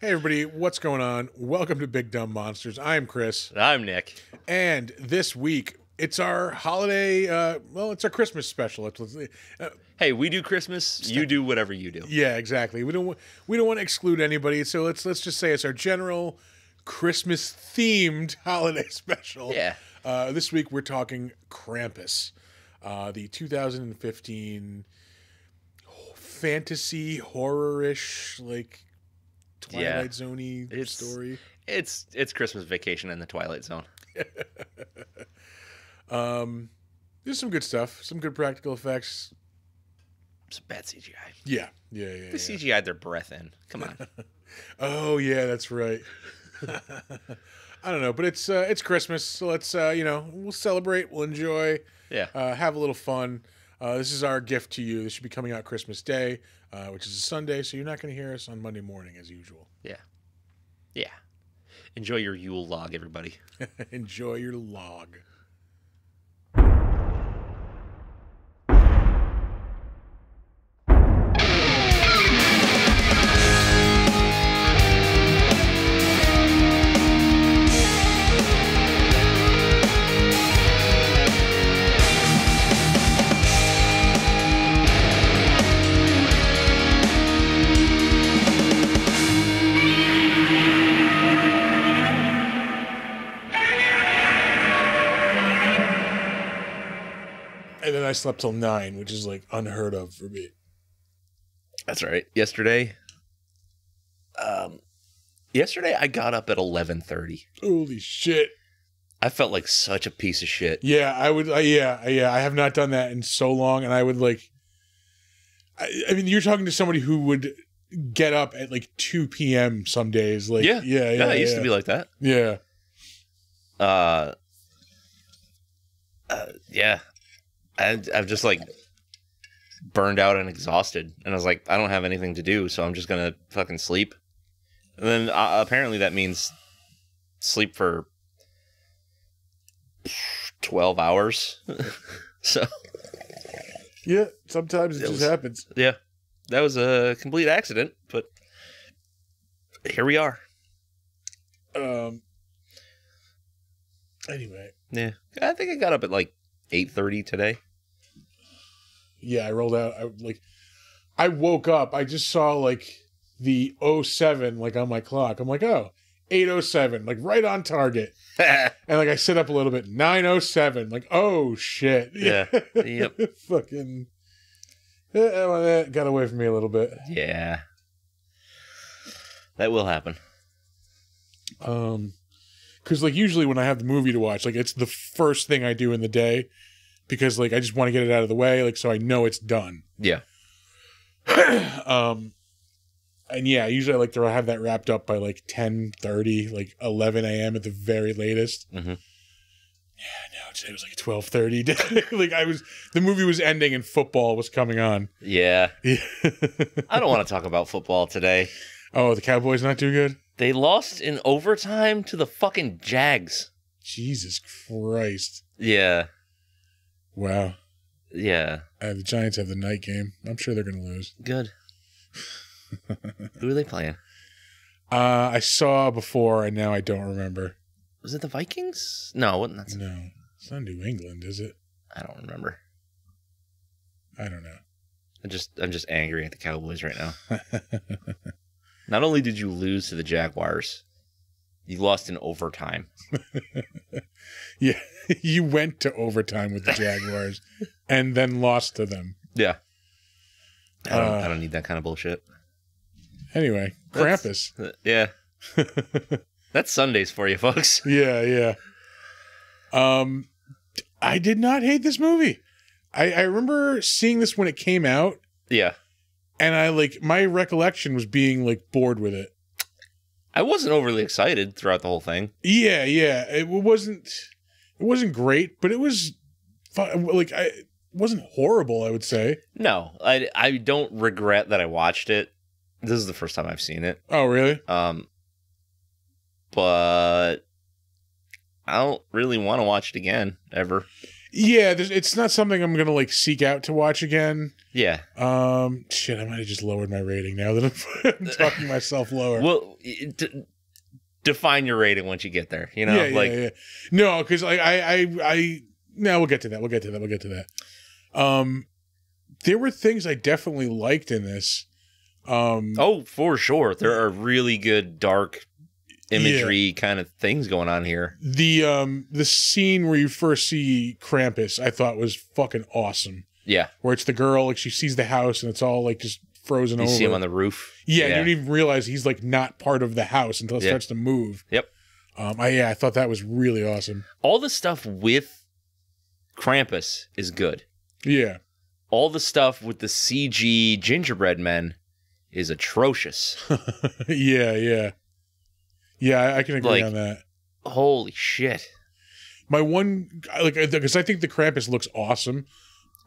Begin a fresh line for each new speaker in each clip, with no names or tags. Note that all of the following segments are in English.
Hey everybody, what's going on? Welcome to Big Dumb Monsters. I'm Chris.
I'm Nick.
And this week, it's our holiday, it's our Christmas special.
Hey, we do Christmas, you do whatever you do.
Yeah, exactly. We don't want to exclude anybody, so let's just say it's our general Christmas-themed holiday special.
Yeah.
This week, we're talking Krampus, the 2015 fantasy horror-ish, like, Twilight Zone-y story.
It's Christmas Vacation in the Twilight Zone.
There's some good stuff, some good practical effects.
Some bad CGI.
Yeah.
They CGI'd their breath in. Come on.
Oh yeah, that's right. I don't know, but it's Christmas, so let's we'll celebrate, we'll enjoy, have a little fun. This is our gift to you. This should be coming out Christmas Day, which is a Sunday, so you're not going to hear us on Monday morning as usual.
Yeah. Enjoy your Yule log, everybody.
Enjoy your log. And then I slept till 9, which is like unheard of for me.
That's right. Yesterday I got up at 11:30.
Holy shit.
I felt like such a piece of shit.
Yeah, I would. I have not done that in so long, and I would like. I mean, you're talking to somebody who would get up at like 2 p.m. some days. Like, yeah.
I used to be like that.
Yeah.
Yeah. I've just like burned out and exhausted, and I was like, I don't have anything to do, so I'm just gonna fucking sleep. And then apparently that means sleep for 12 hours. So
yeah, sometimes it just happens.
Yeah, that was a complete accident, but here we are.
Anyway,
yeah, I think I got up at like 8:30 today.
Yeah, I rolled out. I woke up. I just saw like the 07 like on my clock. I'm like, oh, 8:07, like right on target. And like I sit up a little bit, 9:07, like, oh shit.
Yeah. Yep.
Fucking that got away from me a little bit.
Yeah. That will happen.
Because like usually when I have the movie to watch, like it's the first thing I do in the day, because like I just want to get it out of the way, like so I know it's done.
Yeah.
And yeah, usually I like to have that wrapped up by like 10:30, like 11 a.m. at the very latest.
Mm-hmm.
Yeah, no, today was like 12:30. Like the movie was ending and football was coming on.
Yeah. I don't want to talk about football today.
Oh, the Cowboys not too good?
They lost in overtime to the fucking Jags.
Jesus Christ.
Yeah.
Wow.
Yeah.
The Giants have the night game. I'm sure they're going to lose.
Good. Who are they playing?
I saw before, and now I don't remember.
Was it the Vikings? No, it wasn't.
No. It's not New England, is it?
I don't remember.
I don't know.
I'm just angry at the Cowboys right now. Not only did you lose to the Jaguars, you lost in overtime.
Yeah, you went to overtime with the Jaguars and then lost to them.
Yeah. I don't need that kind of bullshit.
Anyway, Krampus.
Yeah. That's Sundays for you, folks.
Yeah. I did not hate this movie. I remember seeing this when it came out.
Yeah.
And my recollection was being like bored with it.
I wasn't overly excited throughout the whole thing.
Yeah. It wasn't great, but it was fun. Like it wasn't horrible, I would say.
No, I don't regret that I watched it. This is the first time I've seen it.
Oh, really?
But I don't really want to watch it again ever.
Yeah, it's not something I'm gonna like seek out to watch again.
Yeah.
Shit, I might have just lowered my rating now that I'm talking myself lower.
Well, define your rating once you get there. You know,
yeah. No, because I no, we'll get to that. There were things I definitely liked in this.
Oh, for sure, there are really good dark imagery kind of things going on here.
The scene where you first see Krampus, I thought was fucking awesome.
Yeah,
where it's the girl, like she sees the house and it's all like just frozen over.
You see him on the roof.
Yeah, you don't even realize he's like not part of the house until it starts to move.
Yep.
I thought that was really awesome.
All the stuff with Krampus is good.
Yeah.
All the stuff with the CG gingerbread men is atrocious.
Yeah, I can agree on that.
Holy shit.
My one, like, because I think the Krampus looks awesome,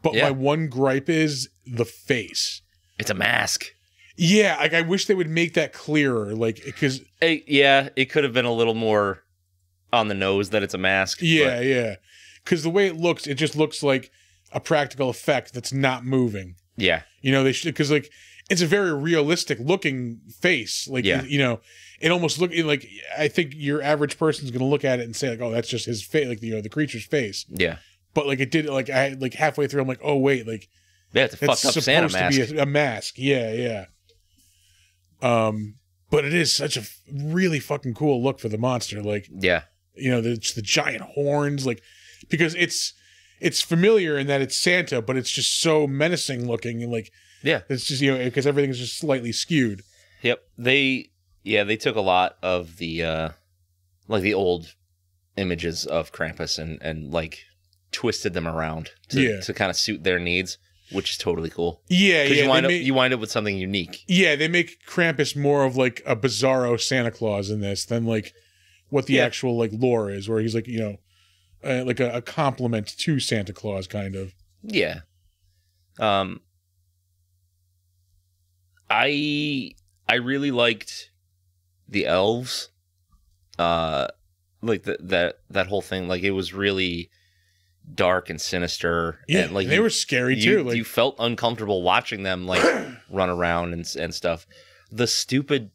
but my one gripe is the face.
It's a mask.
Yeah, like I wish they would make that clearer, like, because
it could have been a little more on the nose that it's a mask.
Yeah, because the way it just looks like a practical effect that's not moving.
Yeah,
you know, they should, because like it's a very realistic looking face. Like, you know, it almost look like, I think your average person's gonna look at it and say like, oh, that's just his face, like, you know, the creature's face.
Yeah,
but like it did, like I like halfway through, I'm like, oh wait, like
it's a fucked up Santa mask.
To be a mask. Yeah. But it is such a really fucking cool look for the monster. Like, you know, the giant horns, like, because it's familiar in that it's Santa, but it's just so menacing looking, and like, it's just, you know, because everything's just slightly skewed.
Yep. They took a lot of the like the old images of Krampus and like twisted them around to kind of suit their needs, which is totally cool. Yeah, because you wind up with something unique.
Yeah, they make Krampus more of like a bizarro Santa Claus in this than like what the actual like lore is, where he's like, you know, like a compliment to Santa Claus, kind of.
Yeah. I really liked the elves. Like that whole thing, like it was really dark and sinister.
Yeah,
and like
they were scary too. Like,
you felt uncomfortable watching them like run around and stuff. The stupid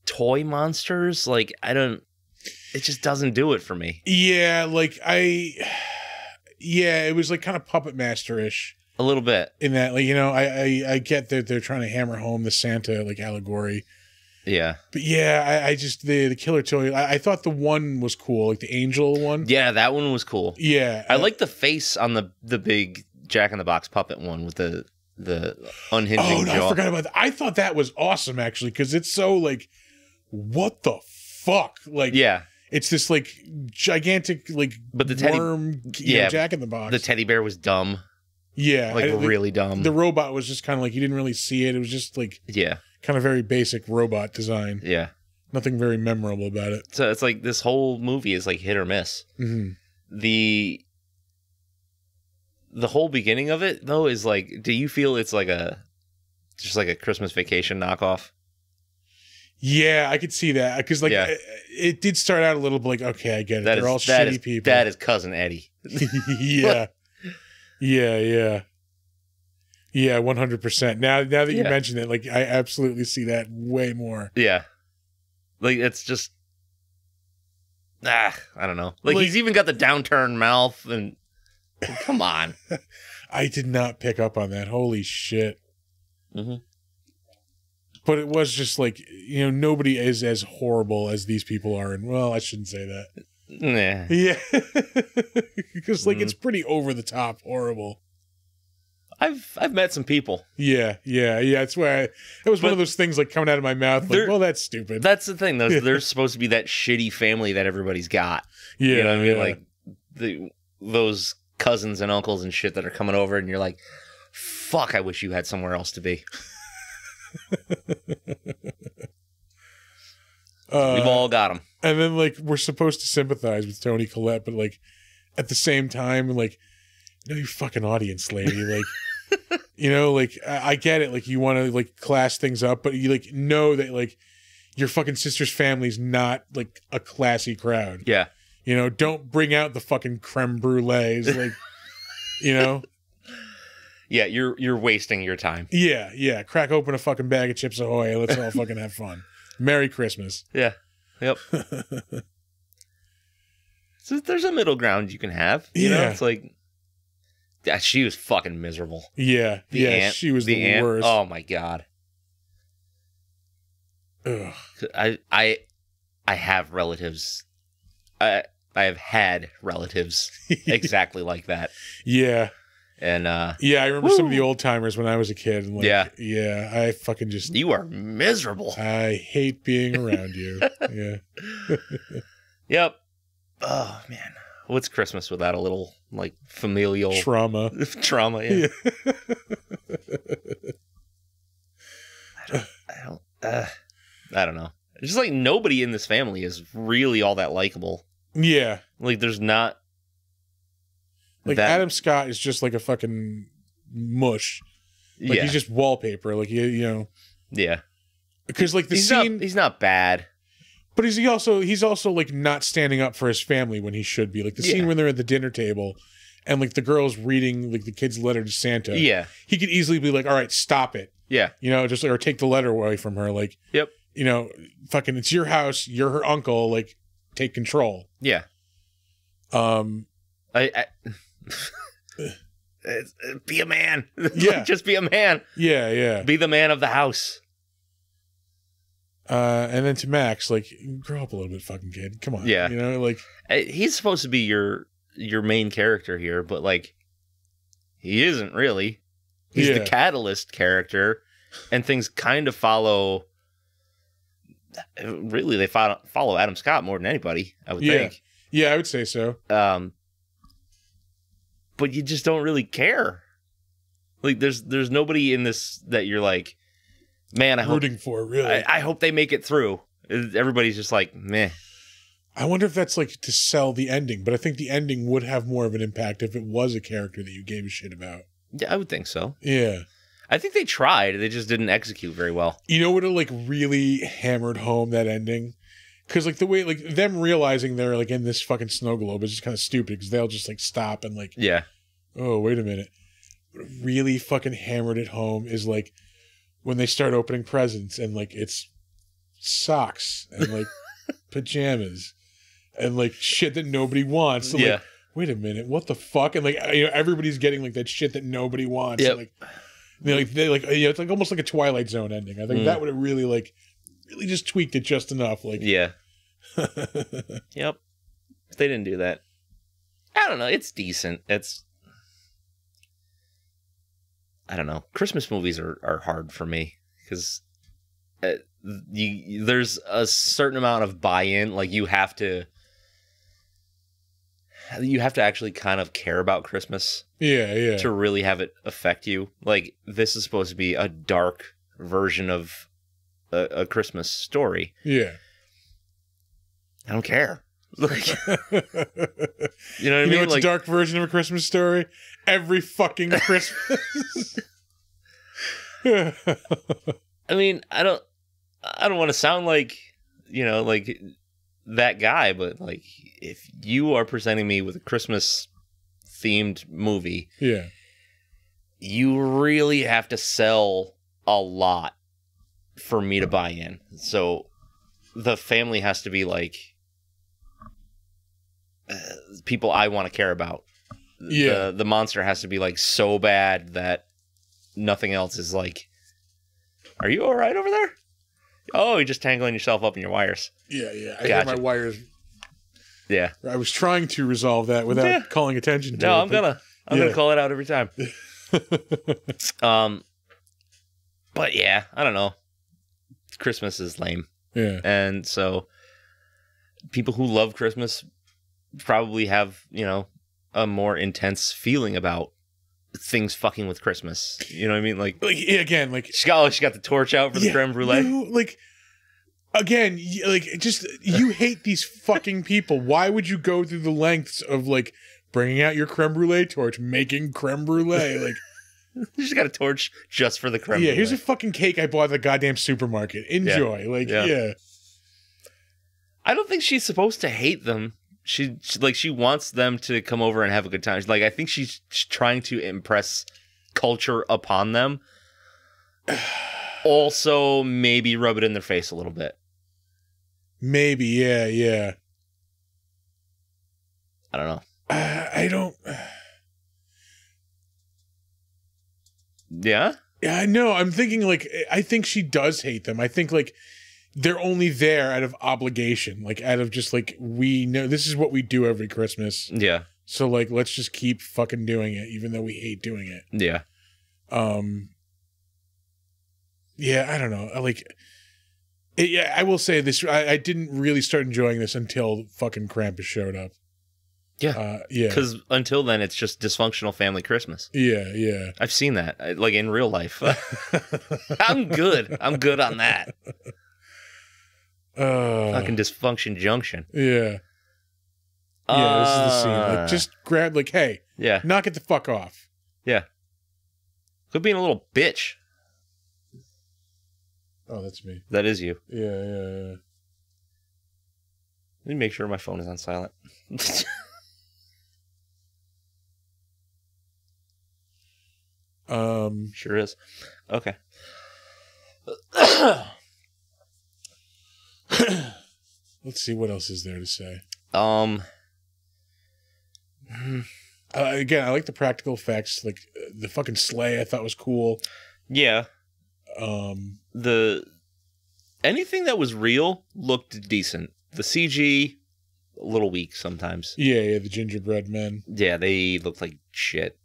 toy monsters, like it just doesn't do it for me.
Yeah, like it was like kind of Puppet Master-ish.
A little bit.
In that, like, you know, I get that they're trying to hammer home the Santa like allegory.
Yeah.
But yeah, I just the killer toy, I thought the one was cool, like the angel one.
Yeah, that one was cool.
Yeah.
I like the face on the big Jack in the Box puppet one with the unhinging jaw.
I forgot about that. I thought that was awesome actually, because it's so like, what the fuck? Like, it's this like gigantic like worm, Jack in the Box.
The teddy bear was dumb.
Yeah,
like really dumb.
The robot was just kind of like, you didn't really see it. It was just like kind of very basic robot design.
Yeah,
nothing very memorable about it.
So it's like this whole movie is like hit or miss.
Mm-hmm.
The whole beginning of it though is like, do you feel it's like just like a Christmas Vacation knockoff?
Yeah, I could see that, because like it did start out a little bit like, okay, I get it. They're all shitty people.
That is Cousin Eddie.
Yeah. Yeah, 100%. Now that you mention it, like, I absolutely see that way more.
Yeah, like it's just I don't know. Like he's even got the downturned mouth, and come on.
I did not pick up on that. Holy shit.
Mm-hmm.
But it was just like, you know, nobody is as horrible as these people are, and well, I shouldn't say that.
Nah.
Yeah, because like it's pretty over the top horrible.
I've met some people.
Yeah. That's why it was one of those things like coming out of my mouth. Like, well, that's stupid.
That's the thing. They're supposed to be that shitty family that everybody's got.
Yeah,
you know what I mean? Like those cousins and uncles and shit that are coming over, and you're like, fuck, I wish you had somewhere else to be. We've all got them.
And then, like, we're supposed to sympathize with Toni Collette, but, like, at the same time, like, no, you fucking audience lady. Like, you know, like, I get it. Like, you want to, like, class things up, but you, like, know that, like, your fucking sister's family's not, like, a classy crowd.
Yeah.
You know, don't bring out the fucking creme brulees, like, you know.
Yeah, you're wasting your time.
Yeah. Crack open a fucking bag of Chips Ahoy. Let's all fucking have fun. Merry Christmas.
Yeah. Yep. So there's a middle ground you can have. You know, it's like, yeah, she was fucking miserable.
Yeah. Aunt, she was the
aunt,
worst.
Oh my God.
Ugh.
I have relatives. I have had relatives exactly like that.
Yeah.
And
yeah, I remember some of the old timers when I was a kid. And like,
yeah,
I fucking just.
You are miserable.
I hate being around you. Yeah.
Yep. Oh man, what's Christmas without a little like familial
trauma?
Trauma, yeah. I don't know. It's just like nobody in this family is really all that likable.
Yeah,
like there's not.
Like Adam Scott is just like a fucking mush. Like he's just wallpaper. Like you know.
Yeah.
Because like
he's not bad.
But he's also like not standing up for his family when he should be. Like the scene when they're at the dinner table and like the girl's reading like the kid's letter to Santa.
Yeah.
He could easily be like, all right, stop it.
Yeah.
You know, just or take the letter away from her. Like,
yep.
You know, fucking it's your house, you're her uncle, like take control.
Yeah. Be a man.
Yeah.
Just be a man.
Yeah.
Be the man of the house.
And then to Max, like, grow up a little bit, fucking kid. Come on.
Yeah.
You know, like
he's supposed to be your main character here, but like he isn't really. He's the catalyst character, and things kind of follow. Really, they follow Adam Scott more than anybody, I would think.
Yeah, I would say so.
But you just don't really care. Like, there's nobody in this that you're like, man,
rooting for, really.
I hope they make it through. Everybody's just like, meh.
I wonder if that's like to sell the ending, but I think the ending would have more of an impact if it was a character that you gave a shit about.
Yeah, I would think so.
Yeah.
I think they tried. They just didn't execute very well.
You know what like really hammered home that ending? Because like the way like them realizing they're like in this fucking snow globe is just kind of stupid because they'll just like stop and like, oh, wait a minute. What really fucking hammered it home is like when they start opening presents and like it's socks and like pajamas and like shit that nobody wants. So, like, wait a minute, what the fuck? And like, you know, everybody's getting like that shit that nobody wants. And, like, they like, you know, it's like almost like a Twilight Zone ending. I think that would have really like really just tweaked it just enough. Like,
yep. They didn't do that. I don't know. It's decent. I don't know. Christmas movies are hard for me because there's a certain amount of buy-in. Like you have to actually kind of care about Christmas.
Yeah.
To really have it affect you. Like this is supposed to be a dark version of a Christmas story.
Yeah.
I don't care. Like, you know what I mean?
It's like, a dark version of a Christmas story? Every fucking Christmas.
I mean, I don't want to sound like, you know, like that guy, but like if you are presenting me with a Christmas themed movie, you really have to sell a lot for me to buy in. So the family has to be like people I want to care about. The monster has to be like so bad that nothing else is like, are you all right over there? Oh, you're just tangling yourself up in your wires.
Yeah. I had my wires.
Yeah.
I was trying to resolve that without calling attention to it.
No, I'm gonna call it out every time. But yeah, I don't know. Christmas is lame.
Yeah.
And so people who love Christmas probably have, you know, a more intense feeling about things fucking with Christmas. You know what I mean? Like
again, like
she got the torch out for the creme brulee.
Like again, like just you hate these fucking people. Why would you go through the lengths of like bringing out your creme brulee torch, making creme brulee? Like
you just got a torch just for the creme brulee.
Here's a fucking cake I bought at the goddamn supermarket. Enjoy. I don't
think she's supposed to hate them. She wants them to come over and have a good time. Like, I think she's trying to impress culture upon them. Also, maybe rub it in their face a little bit.
Maybe, yeah.
I don't know.
I don't.
Yeah?
Yeah, no, I'm thinking, like, I think she does hate them. I think, like, they're only there out of obligation. Like, out of just, like, we know this is what we do every Christmas.
Yeah.
So, like, let's just keep fucking doing it, even though we hate doing it.
Yeah.
Yeah, I don't know. Yeah, I will say this. I didn't really start enjoying this until fucking Krampus showed up.
Yeah.
Yeah.
Because until then, it's just dysfunctional family Christmas.
Yeah.
I've seen that, like, in real life. I'm good. I'm good on that. Fucking dysfunction junction.
Yeah. Yeah, this is the scene. Like, just grab, like, hey.
Yeah.
Knock it the fuck off.
Yeah. Quit being a little bitch.
Oh, that's me.
That is you.
Yeah.
Let me make sure my phone is on silent. Sure is. Okay.
Let's see what else is there to say. Again, I like the practical effects. Like the fucking sleigh, I thought was cool.
Yeah. Anything that was real looked decent. The CG, a little weak sometimes.
Yeah, the gingerbread men.
Yeah, they looked like shit.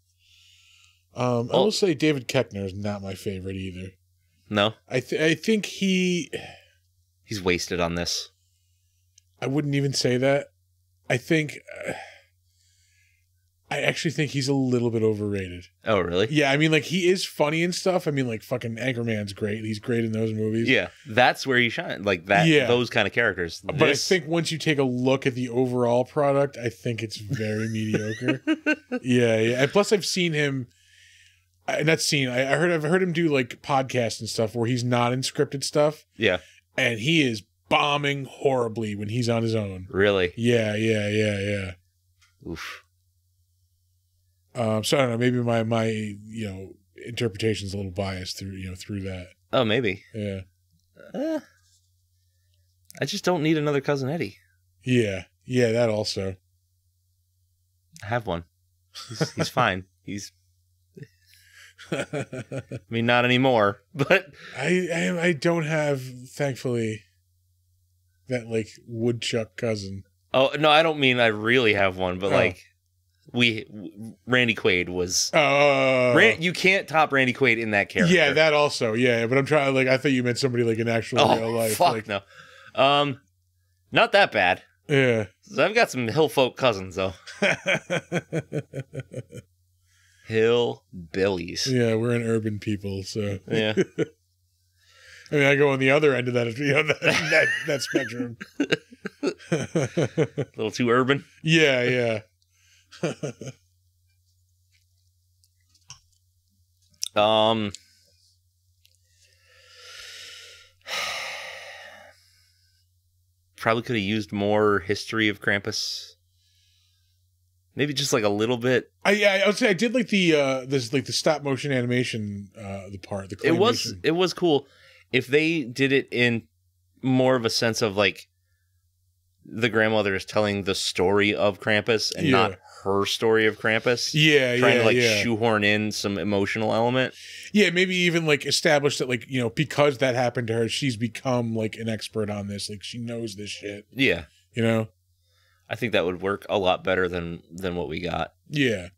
I will say David Koechner is not my favorite either.
No?
I think he's
wasted on this.
I wouldn't even say that. I actually think he's a little bit overrated.
Oh, really?
Yeah, I mean, like, he is funny and stuff. I mean, like, fucking Anchorman's great. He's great in those movies.
Yeah, that's where he shined. Like, that. Yeah. Those kind of characters.
But I think once you take a look at the overall product, I think it's very mediocre. Yeah. And plus, I've seen him... I've heard him do, like, podcasts and stuff where he's not in scripted stuff.
Yeah. And
he is bombing horribly when he's on his own.
Really?
Yeah.
Oof.
So I don't know. Maybe my interpretation is a little biased through that.
Oh, maybe.
Yeah.
I just don't need another Cousin Eddie.
Yeah, that also.
I have one. He's fine. He's. I mean, not anymore. But
I don't have, thankfully, that like woodchuck cousin.
Oh no, I don't mean I really have one, but like. Randy Quaid was. You can't top Randy Quaid in that character.
Yeah, that also. Yeah, but I'm trying. Like, I thought you meant somebody like in actual real life.
Fuck
like,
no. Not that bad.
Yeah,
so I've got some hill folk cousins though. Hillbillies.
Yeah, we're an urban people, so
yeah.
I mean, I go on the other end of that, that spectrum.
A little too urban.
Yeah.
Probably could have used more history of Krampus. Maybe just like a little bit.
I would say I did like the stop motion animation the claymation.
It was cool. If they did it in more of a sense of like the grandmother is telling the story of Krampus and not her story of Krampus. Trying to like shoehorn in some emotional element.
Yeah, maybe even like establish that like, because that happened to her, she's become like an expert on this. Like she knows this shit.
Yeah.
I
think that would work a lot better than what we got.
Yeah.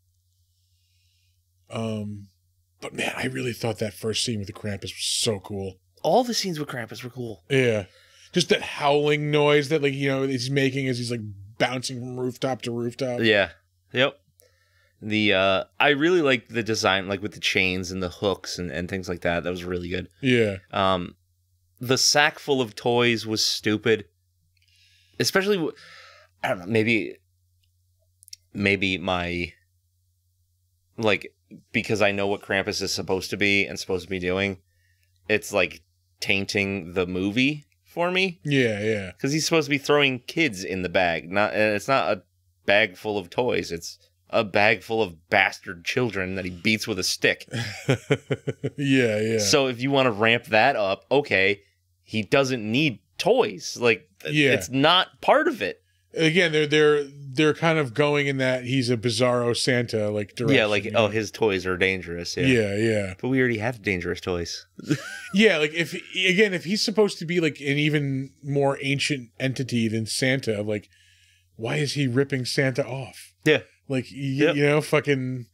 But man, I really thought that first scene with the Krampus was so cool.
All the scenes with Krampus were cool.
Yeah. Just that howling noise that, like, he's making as he's, like, bouncing from rooftop to rooftop.
Yeah. Yep. I really liked the design, like, with the chains and the hooks and things like that. That was really good.
Yeah.
The sack full of toys was stupid. Especially, I don't know, maybe my, like, because I know what Krampus is supposed to be and supposed to be doing, it's, like, tainting the movie for me.
Yeah, yeah.
Because he's supposed to be throwing kids in the bag. It's not a bag full of toys. It's a bag full of bastard children that he beats with a stick.
Yeah, yeah.
So if you want to ramp that up, okay, he doesn't need toys. Like, it's not part of it.
Again, they're kind of going in that he's a bizarro Santa like direction.
Yeah, like his toys are dangerous.
Yeah, yeah.
But we already have dangerous toys.
Yeah, like if he's supposed to be like an even more ancient entity than Santa, like why is he ripping Santa off?
Yeah,
like you know, fucking.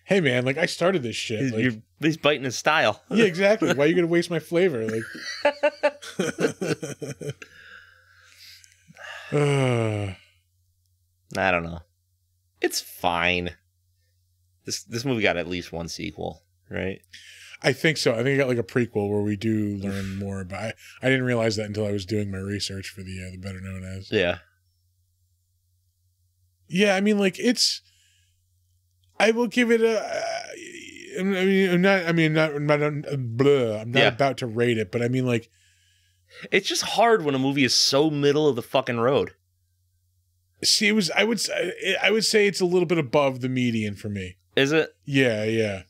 Hey man, like I started this shit. Like,
he's biting his style.
Yeah, exactly. Why are you gonna waste my flavor? Like.
I don't know. It's fine. This movie got at least one sequel, right?
I think so. I think I got like a prequel where we do learn more. But I didn't realize that until I was doing my research for the Better Known As.
Yeah.
Yeah, I mean, like it's. I will give it a. I'm not about to rate it, but I mean, like.
It's just hard when a movie is so middle of the fucking road.
See, I would say it's a little bit above the median for me.
Is it?
Yeah, yeah.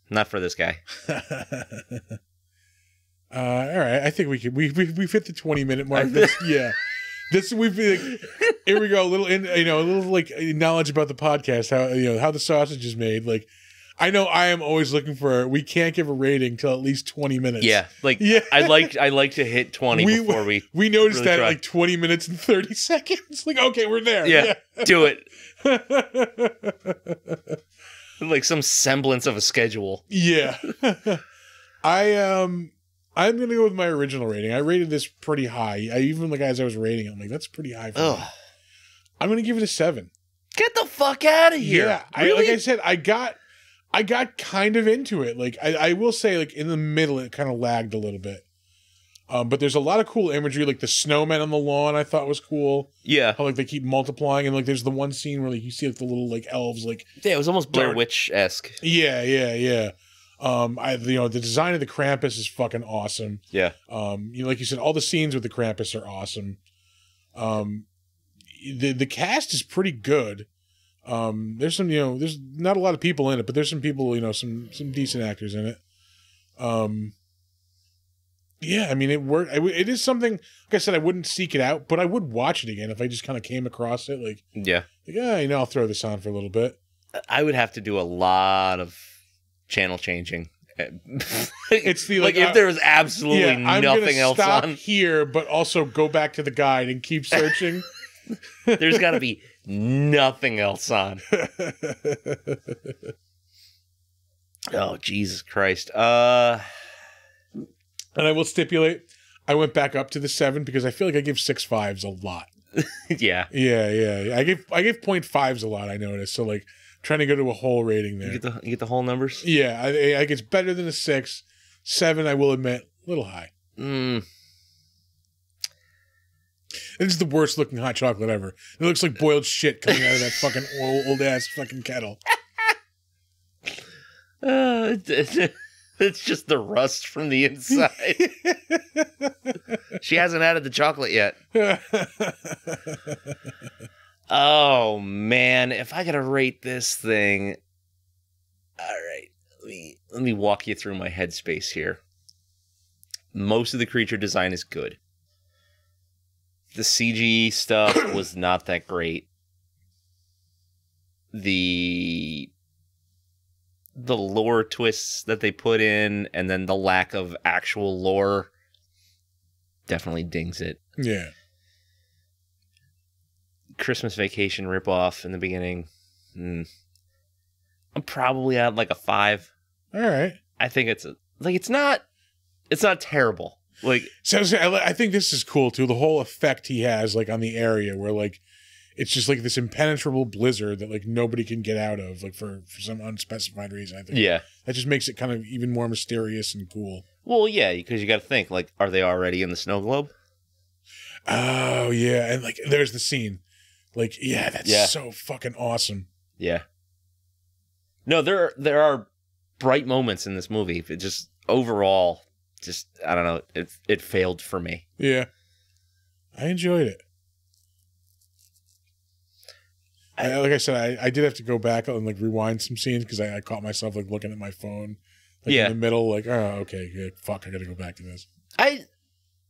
Not for this guy.
All right, I think we've hit the 20-minute mark. Here we go. A little like knowledge about the podcast. How the sausage is made. Like. I know I am always looking for. We can't give a rating till at least 20 minutes.
Yeah, I like to hit 20 before we.
We noticed really that at like 20 minutes and 30 seconds. Like, okay, we're there.
Yeah. Do it. Like some semblance of a schedule.
Yeah. I'm gonna go with my original rating. I rated this pretty high. Even like as I was rating it, I'm like, that's pretty high for me. I'm gonna give it a 7.
Get the fuck out of here!
Yeah,
really?
Like I said, I got kind of into it. Like I will say, like in the middle, it kind of lagged a little bit. But there's a lot of cool imagery, like the snowmen on the lawn. I thought was cool.
Yeah,
how like they keep multiplying, and like there's the one scene where like you see like the little like elves, like
it was almost Blair Witch-esque.
Yeah. The design of the Krampus is fucking awesome.
Yeah.
Like you said, all the scenes with the Krampus are awesome. The cast is pretty good. There's some, there's not a lot of people in it, but there's some people, some decent actors in it. Yeah, I mean, it worked. It is something, like I said, I wouldn't seek it out, but I would watch it again if I just kind of came across it. I'll throw this on for a little bit.
I would have to do a lot of channel changing.
It's the
if there was absolutely nothing else
stop
on
here, but also go back to the guide and keep searching.
There's got to be nothing else on. Oh, Jesus Christ. And
I will stipulate, I went back up to the 7 because I feel like I give 6.5s a lot.
Yeah.
Yeah. I give 0.5s a lot, I noticed. So like trying to go to a whole rating there.
You get the whole numbers?
Yeah, I think it's better than a 6. 7, I will admit, a little high. This is the worst looking hot chocolate ever. It looks like boiled shit coming out of that fucking old ass fucking kettle.
It's just the rust from the inside. She hasn't added the chocolate yet. Oh man, if I gotta rate this thing, all right. Let me walk you through my headspace here. Most of the creature design is good. The CG stuff was not that great. The lore twists that they put in, and then the lack of actual lore definitely dings it.
Yeah.
Christmas Vacation ripoff in the beginning. I'm probably at like a 5.
All right.
I think it's not terrible.
So I think this is cool too. The whole effect he has like on the area where like it's just like this impenetrable blizzard that like nobody can get out of, like for some unspecified reason. I think.
Yeah.
That just makes it kind of even more mysterious and cool.
Well, yeah, because you got to think, like, are they already in the snow globe?
Oh yeah, and like there's the scene. Like, yeah, that's so fucking awesome.
Yeah. No, there are bright moments in this movie. It just overall, I don't know, it failed for me.
Yeah. I enjoyed it. Like I said, I did have to go back and like rewind some scenes because I caught myself like looking at my phone, like in the middle, like, oh, okay, yeah, fuck, I got to go back to this.
I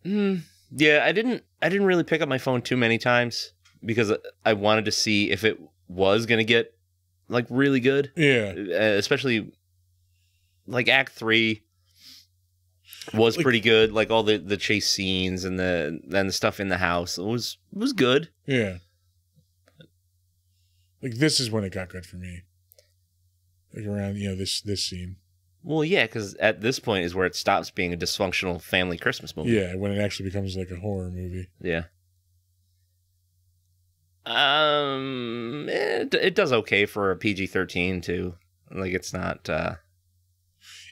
didn't really pick up my phone too many times because I wanted to see if it was gonna get like really good.
Yeah,
especially like Act 3 was like, pretty good. Like all the chase scenes and the stuff in the house was good.
Yeah. Like, this is when it got good for me. Like, around, this scene.
Well, yeah, because at this point is where it stops being a dysfunctional family Christmas movie.
Yeah, when it actually becomes, like, a horror movie.
Yeah. It does okay for a PG-13, too. Like, it's not...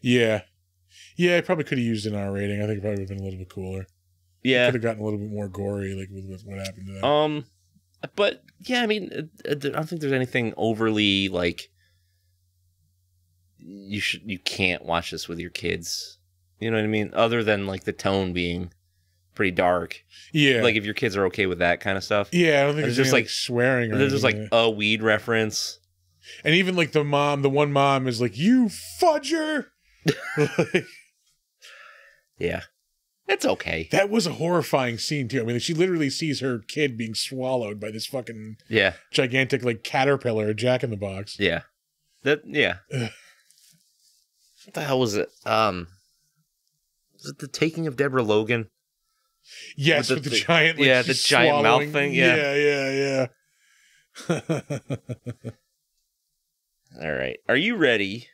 Yeah. Yeah, it probably could have used an R rating. I think it probably would have been a little bit cooler.
Yeah.
It could have gotten a little bit more gory, like, with what happened to that.
But yeah, I mean, I don't think there's anything overly like you can't watch this with your kids. You know what I mean? Other than like the tone being pretty dark.
Yeah.
Like if your kids are okay with that kind of stuff.
Yeah, I don't think there's just like swearing.
There's just like a weed reference.
And even like the one mom is like, "You fudger."
Yeah. It's okay.
That was a horrifying scene too. I mean, she literally sees her kid being swallowed by this fucking gigantic like caterpillar, Jack-in-the-Box.
Yeah. What the hell was it? Was it The Taking of Deborah Logan?
Yes, with the giant
the giant mouth thing.
Yeah.
All right. Are you ready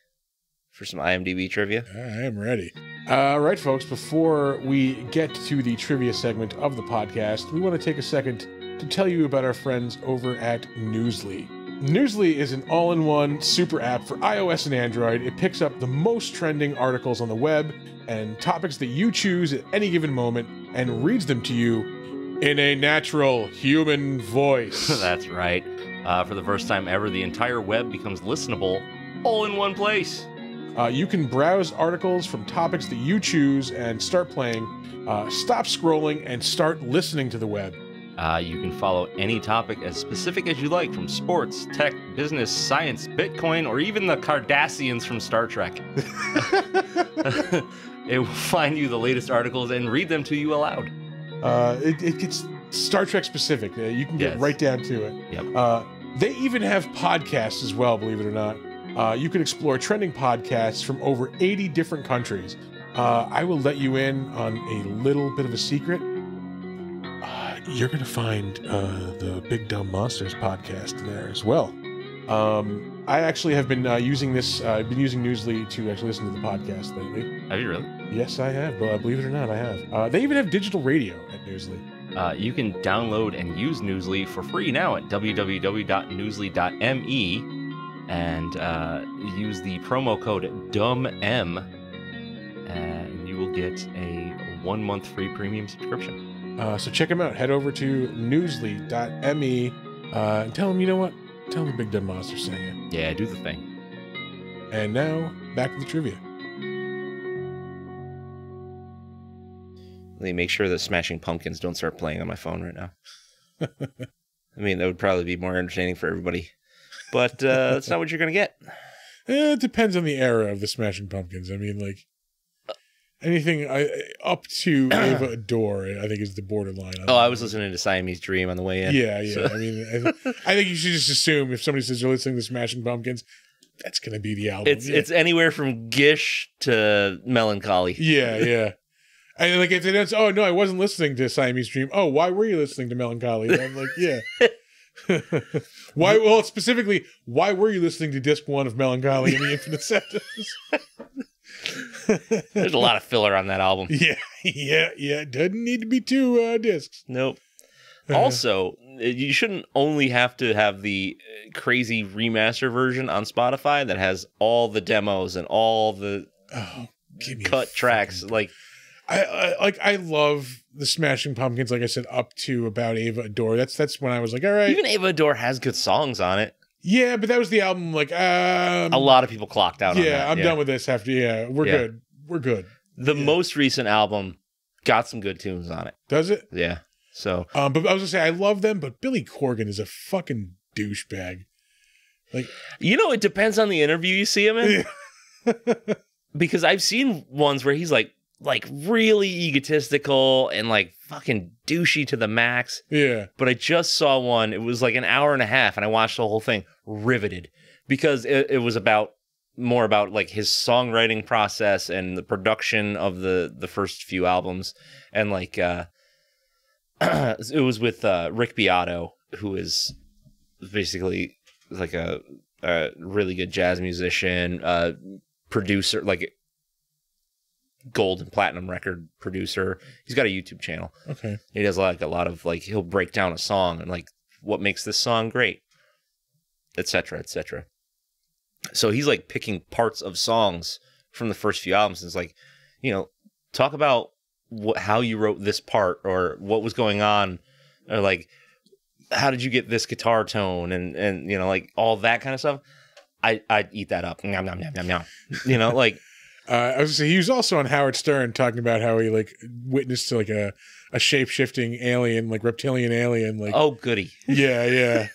for some IMDb trivia?
I am ready. All right, folks, before we get to the trivia segment of the podcast, we want to take a second to tell you about our friends over at Newsly. Newsly is an all-in-one super app for iOS and Android. It picks up the most trending articles on the web and topics that you choose at any given moment and reads them to you in a natural human voice.
That's right. For the first time ever, the entire web becomes listenable all in one place.
You can browse articles from topics that you choose and start playing, stop scrolling, and start listening to the web.
You can follow any topic as specific as you like, from sports, tech, business, science, Bitcoin, or even the Cardassians from Star Trek. It will find you the latest articles and read them to you aloud.
It gets Star Trek specific. You can get right down to it.
Yep.
They even have podcasts as well, believe it or not. You can explore trending podcasts from over 80 different countries. I will let you in on a little bit of a secret. You're going to find the Big Dumb Monsters podcast there as well. I actually have been using this. I've been using Newsly to actually listen to the podcast lately.
Have you really?
Yes, I have. Believe it or not, I have. They even have digital radio at Newsly.
You can download and use Newsly for free now at www.newsly.me and use the promo code DUMBM and you will get a 1-month free premium subscription.
So check them out. Head over to newsly.me and tell them, you know what? Tell them the Big Dumb Monster sent you.
Yeah, do the thing.
And now, back to the trivia.
Let me make sure that Smashing Pumpkins don't start playing on my phone right now. I mean, that would probably be more entertaining for everybody. But that's not what you're going to get.
It depends on the era of the Smashing Pumpkins. I mean, like, anything up to Ava Adore, I think, is the borderline.
I was listening to Siamese Dream on the way in.
Yeah. So. I mean, I think you should just assume if somebody says you're listening to Smashing Pumpkins, that's going to be the album.
It's anywhere from Gish to Melancholy.
Yeah. And like if they don't say, oh no, I wasn't listening to Siamese Dream. Oh, why were you listening to Melancholy? And I'm like, yeah. Why? Well, specifically, why were you listening to disc 1 of Melancholy in the Infinite Sentence?
There's a lot of filler on that album.
Yeah. It doesn't need to be 2 discs.
Nope. Also, you shouldn't only have to have the crazy remaster version on Spotify that has all the demos and all the cut tracks. Like,
I love the Smashing Pumpkins, like I said, up to about Ava Adore. That's when I was like, all right.
Even Ava Adore has good songs on it.
Yeah, but that was the album, like,
a lot of people clocked out on that.
I'm done with this after, we're good. We're good.
The most recent album got some good tunes on it.
Does it?
Yeah. So,
but I was gonna say I love them, but Billy Corgan is a fucking douchebag. Like,
it depends on the interview you see him in. Because I've seen ones where he's like really egotistical and like fucking douchey to the max.
Yeah.
But I just saw one. It was like an hour and a half, and I watched the whole thing, riveted, because it was more about like his songwriting process and the production of the first few albums, and like it was with Rick Beato, who is basically like a really good jazz musician, producer, like gold and platinum record producer. He's got a YouTube channel.
Okay.
He does like a lot of like, he'll break down a song and like what makes this song great, etc., etc. So he's like picking parts of songs from the first few albums. It's like, talk about how you wrote this part, or what was going on, or like, how did you get this guitar tone, and like all that kind of stuff. I'd eat that up. Nom, nom, nom, nom, nom. Like,
I was gonna say, he was also on Howard Stern talking about how he like witnessed to like a shape-shifting alien, like reptilian alien. Like,
oh, goody.
Yeah.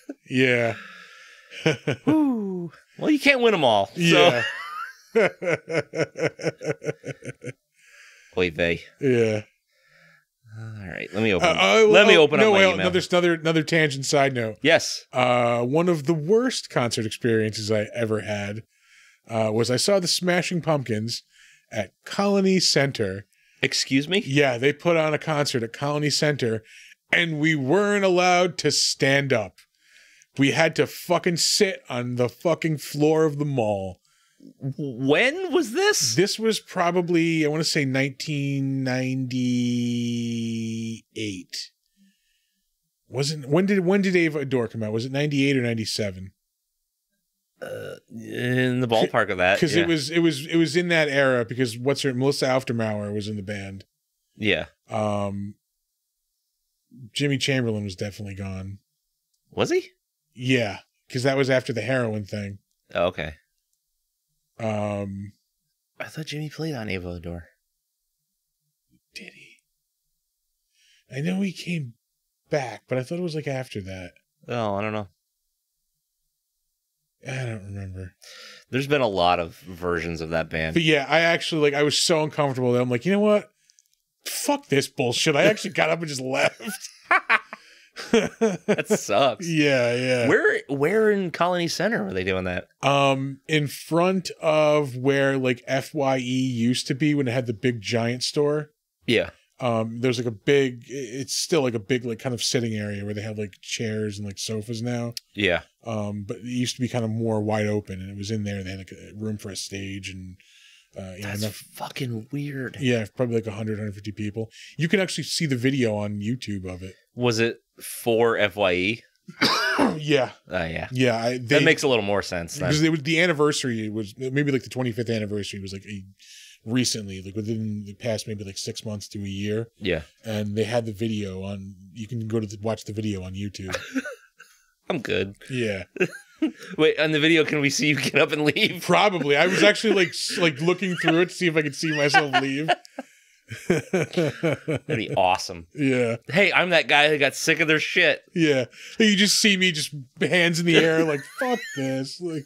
Ooh. Well, you can't win them all. So.
Yeah.
Oy vey.
Yeah.
All right, let me open up my email.
Another tangent side note.
Yes.
One of the worst concert experiences I ever had was I saw the Smashing Pumpkins at Colony Center.
Excuse me?
Yeah, they put on a concert at Colony Center, and we weren't allowed to stand up. We had to fucking sit on the fucking floor of the mall.
When was this?
This was probably, I want to say 1998. When did Ava Adore come out? Was it 98 or 97?
In the ballpark of that.
Because it was in that era, because Melissa Aufdermauer was in the band.
Yeah.
Jimmy Chamberlain was definitely gone.
Was he?
Yeah, because that was after the heroin thing.
Oh, okay.
I
thought Jimmy played on Ava Adore.
Did he? I know he came back, but I thought it was like after that.
Oh, I don't know.
I don't remember.
There's been a lot of versions of that band.
But yeah, I actually, I was so uncomfortable that I'm like, you know what? Fuck this bullshit. I actually got up and just left.
That sucks.
Yeah.
Where in Colony Center were they doing that?
In front of where like FYE used to be when it had the big giant store.
Yeah.
There's like it's still like a big like kind of sitting area where they have like chairs and like sofas now.
Yeah.
But it used to be kind of more wide open, and it was in there. They had like a room for a stage, and
that's fucking weird.
Yeah, probably like 100, 150 people. You can actually see the video on YouTube of it.
Was it for FYE?
Yeah.
Yeah.
Yeah.
That makes a little more sense then.
Because the anniversary was maybe like the 25th anniversary was like recently, like within the past maybe like 6 months to a year.
Yeah.
And they had the video on, you can go to watch the video on YouTube.
I'm good.
Yeah.
Wait, on the video, can we see you get up and leave?
Probably. I was actually like looking through it to see if I could see myself leave.
That'd be awesome.
Yeah.
Hey, I'm that guy who got sick of their shit.
Yeah. You just see me just hands in the air like, fuck this. Like,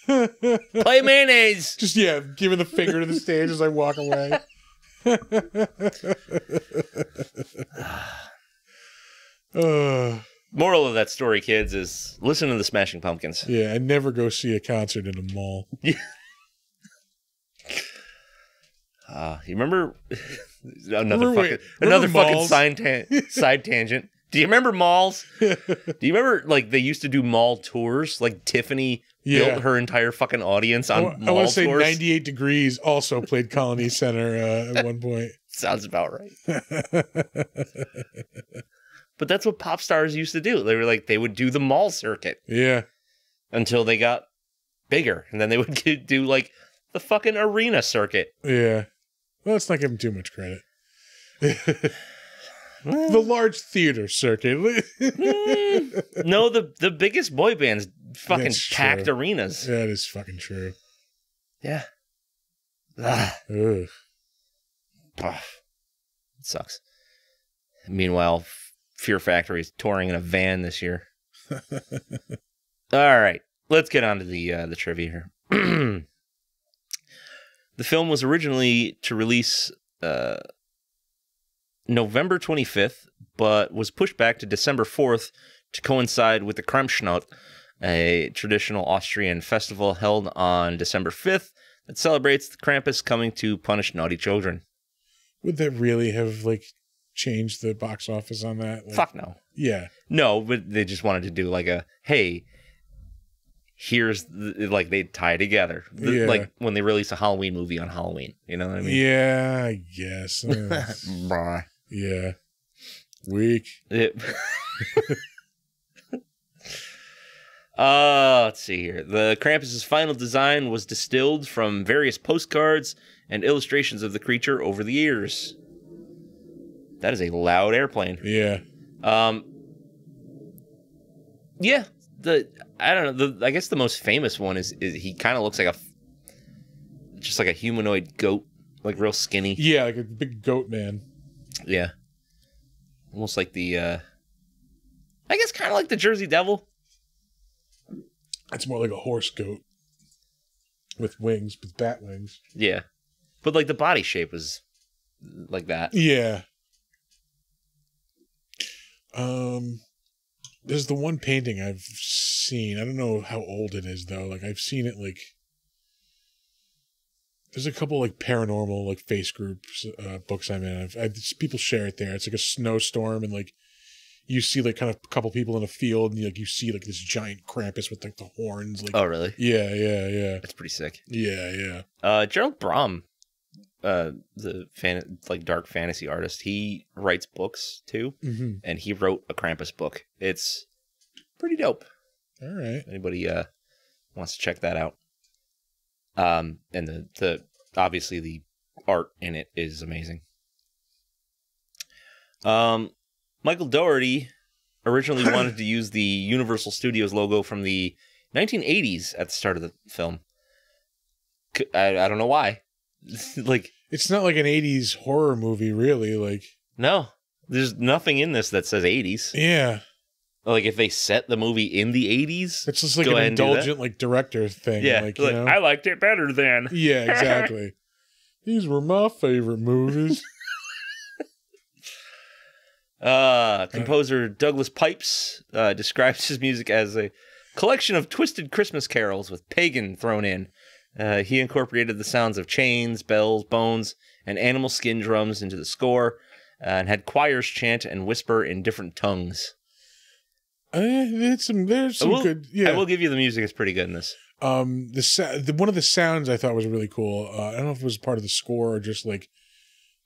play mayonnaise.
Just, yeah, giving the finger to the stage as I walk away.
Moral of that story, kids, is listen to the Smashing Pumpkins.
Yeah, and never go see a concert in a mall.
You remember another fucking side tangent? Do you remember malls? Do you remember like they used to do mall tours? Like Tiffany built her entire fucking audience on mall tours. I want to say
98 Degrees also played Colony Center at one point.
Sounds about right. But that's what pop stars used to do. They would do the mall circuit.
Yeah. Until
they got bigger. And then they would do like the fucking arena circuit.
Yeah. Well, let's not give them too much credit. The large theater circuit.
No, the biggest boy bands fucking packed arenas.
That is fucking true.
Yeah.
Ugh.
It sucks. Meanwhile, Fear Factory is touring in a van this year. All right, let's get on to the trivia here. The film was originally to release November 25th, but was pushed back to December 4th to coincide with the Krampus, a traditional Austrian festival held on December 5th that celebrates the Krampus coming to punish naughty children.
Would that really have, like, changed the box office on that? Like,
fuck no.
Yeah.
No, but they just wanted to do, like, a, hey, here's, like, they tie together. Like, when they release a Halloween movie on Halloween. You know what I mean?
Yeah, I guess. Yeah. Weak.
Let's see here. The Krampus's final design was distilled from various postcards and illustrations of the creature over the years. That is a loud airplane.
Yeah.
Yeah. I don't know. I guess the most famous one is he kind of looks like just like a humanoid goat, like real skinny.
Yeah, like a big goat man.
Yeah. Almost like I guess kind of like the Jersey Devil.
It's more like a horse goat with wings, with bat wings.
Yeah. But like the body shape was like that.
Yeah. There's the one painting I've seen. I don't know how old it is though. Like I've seen it like there's a couple like paranormal like face groups books I'm in. People share it there. It's like a snowstorm and like you see like kind of a couple people in a field and you see like this giant Krampus with like the horns. Like,
oh really?
Yeah.
That's pretty sick.
Yeah.
Gerald Brom, the dark fantasy artist, he writes books too, and he wrote a Krampus book. It's pretty dope.
All right.
Anybody wants to check that out? And the obviously the art in it is amazing. Michael Dougherty originally wanted to use the Universal Studios logo from the 1980s at the start of the film. I don't know why. Like,
it's not like an 80s horror movie, really. Like,
no, there's nothing in this that says 80s.
Yeah.
Like, if they set the movie in the 80s,
it's just like an indulgent, like, director thing.
Yeah,
like
you know? I liked it better then.
Yeah, exactly. These were my favorite movies.
Composer Douglas Pipes describes his music as a collection of twisted Christmas carols with pagan thrown in. He incorporated the sounds of chains, bells, bones, and animal skin drums into the score, and had choirs chant and whisper in different tongues.
There's some good. Yeah,
I will give you the music is pretty good in this.
One of the sounds I thought was really cool. I don't know if it was part of the score or just like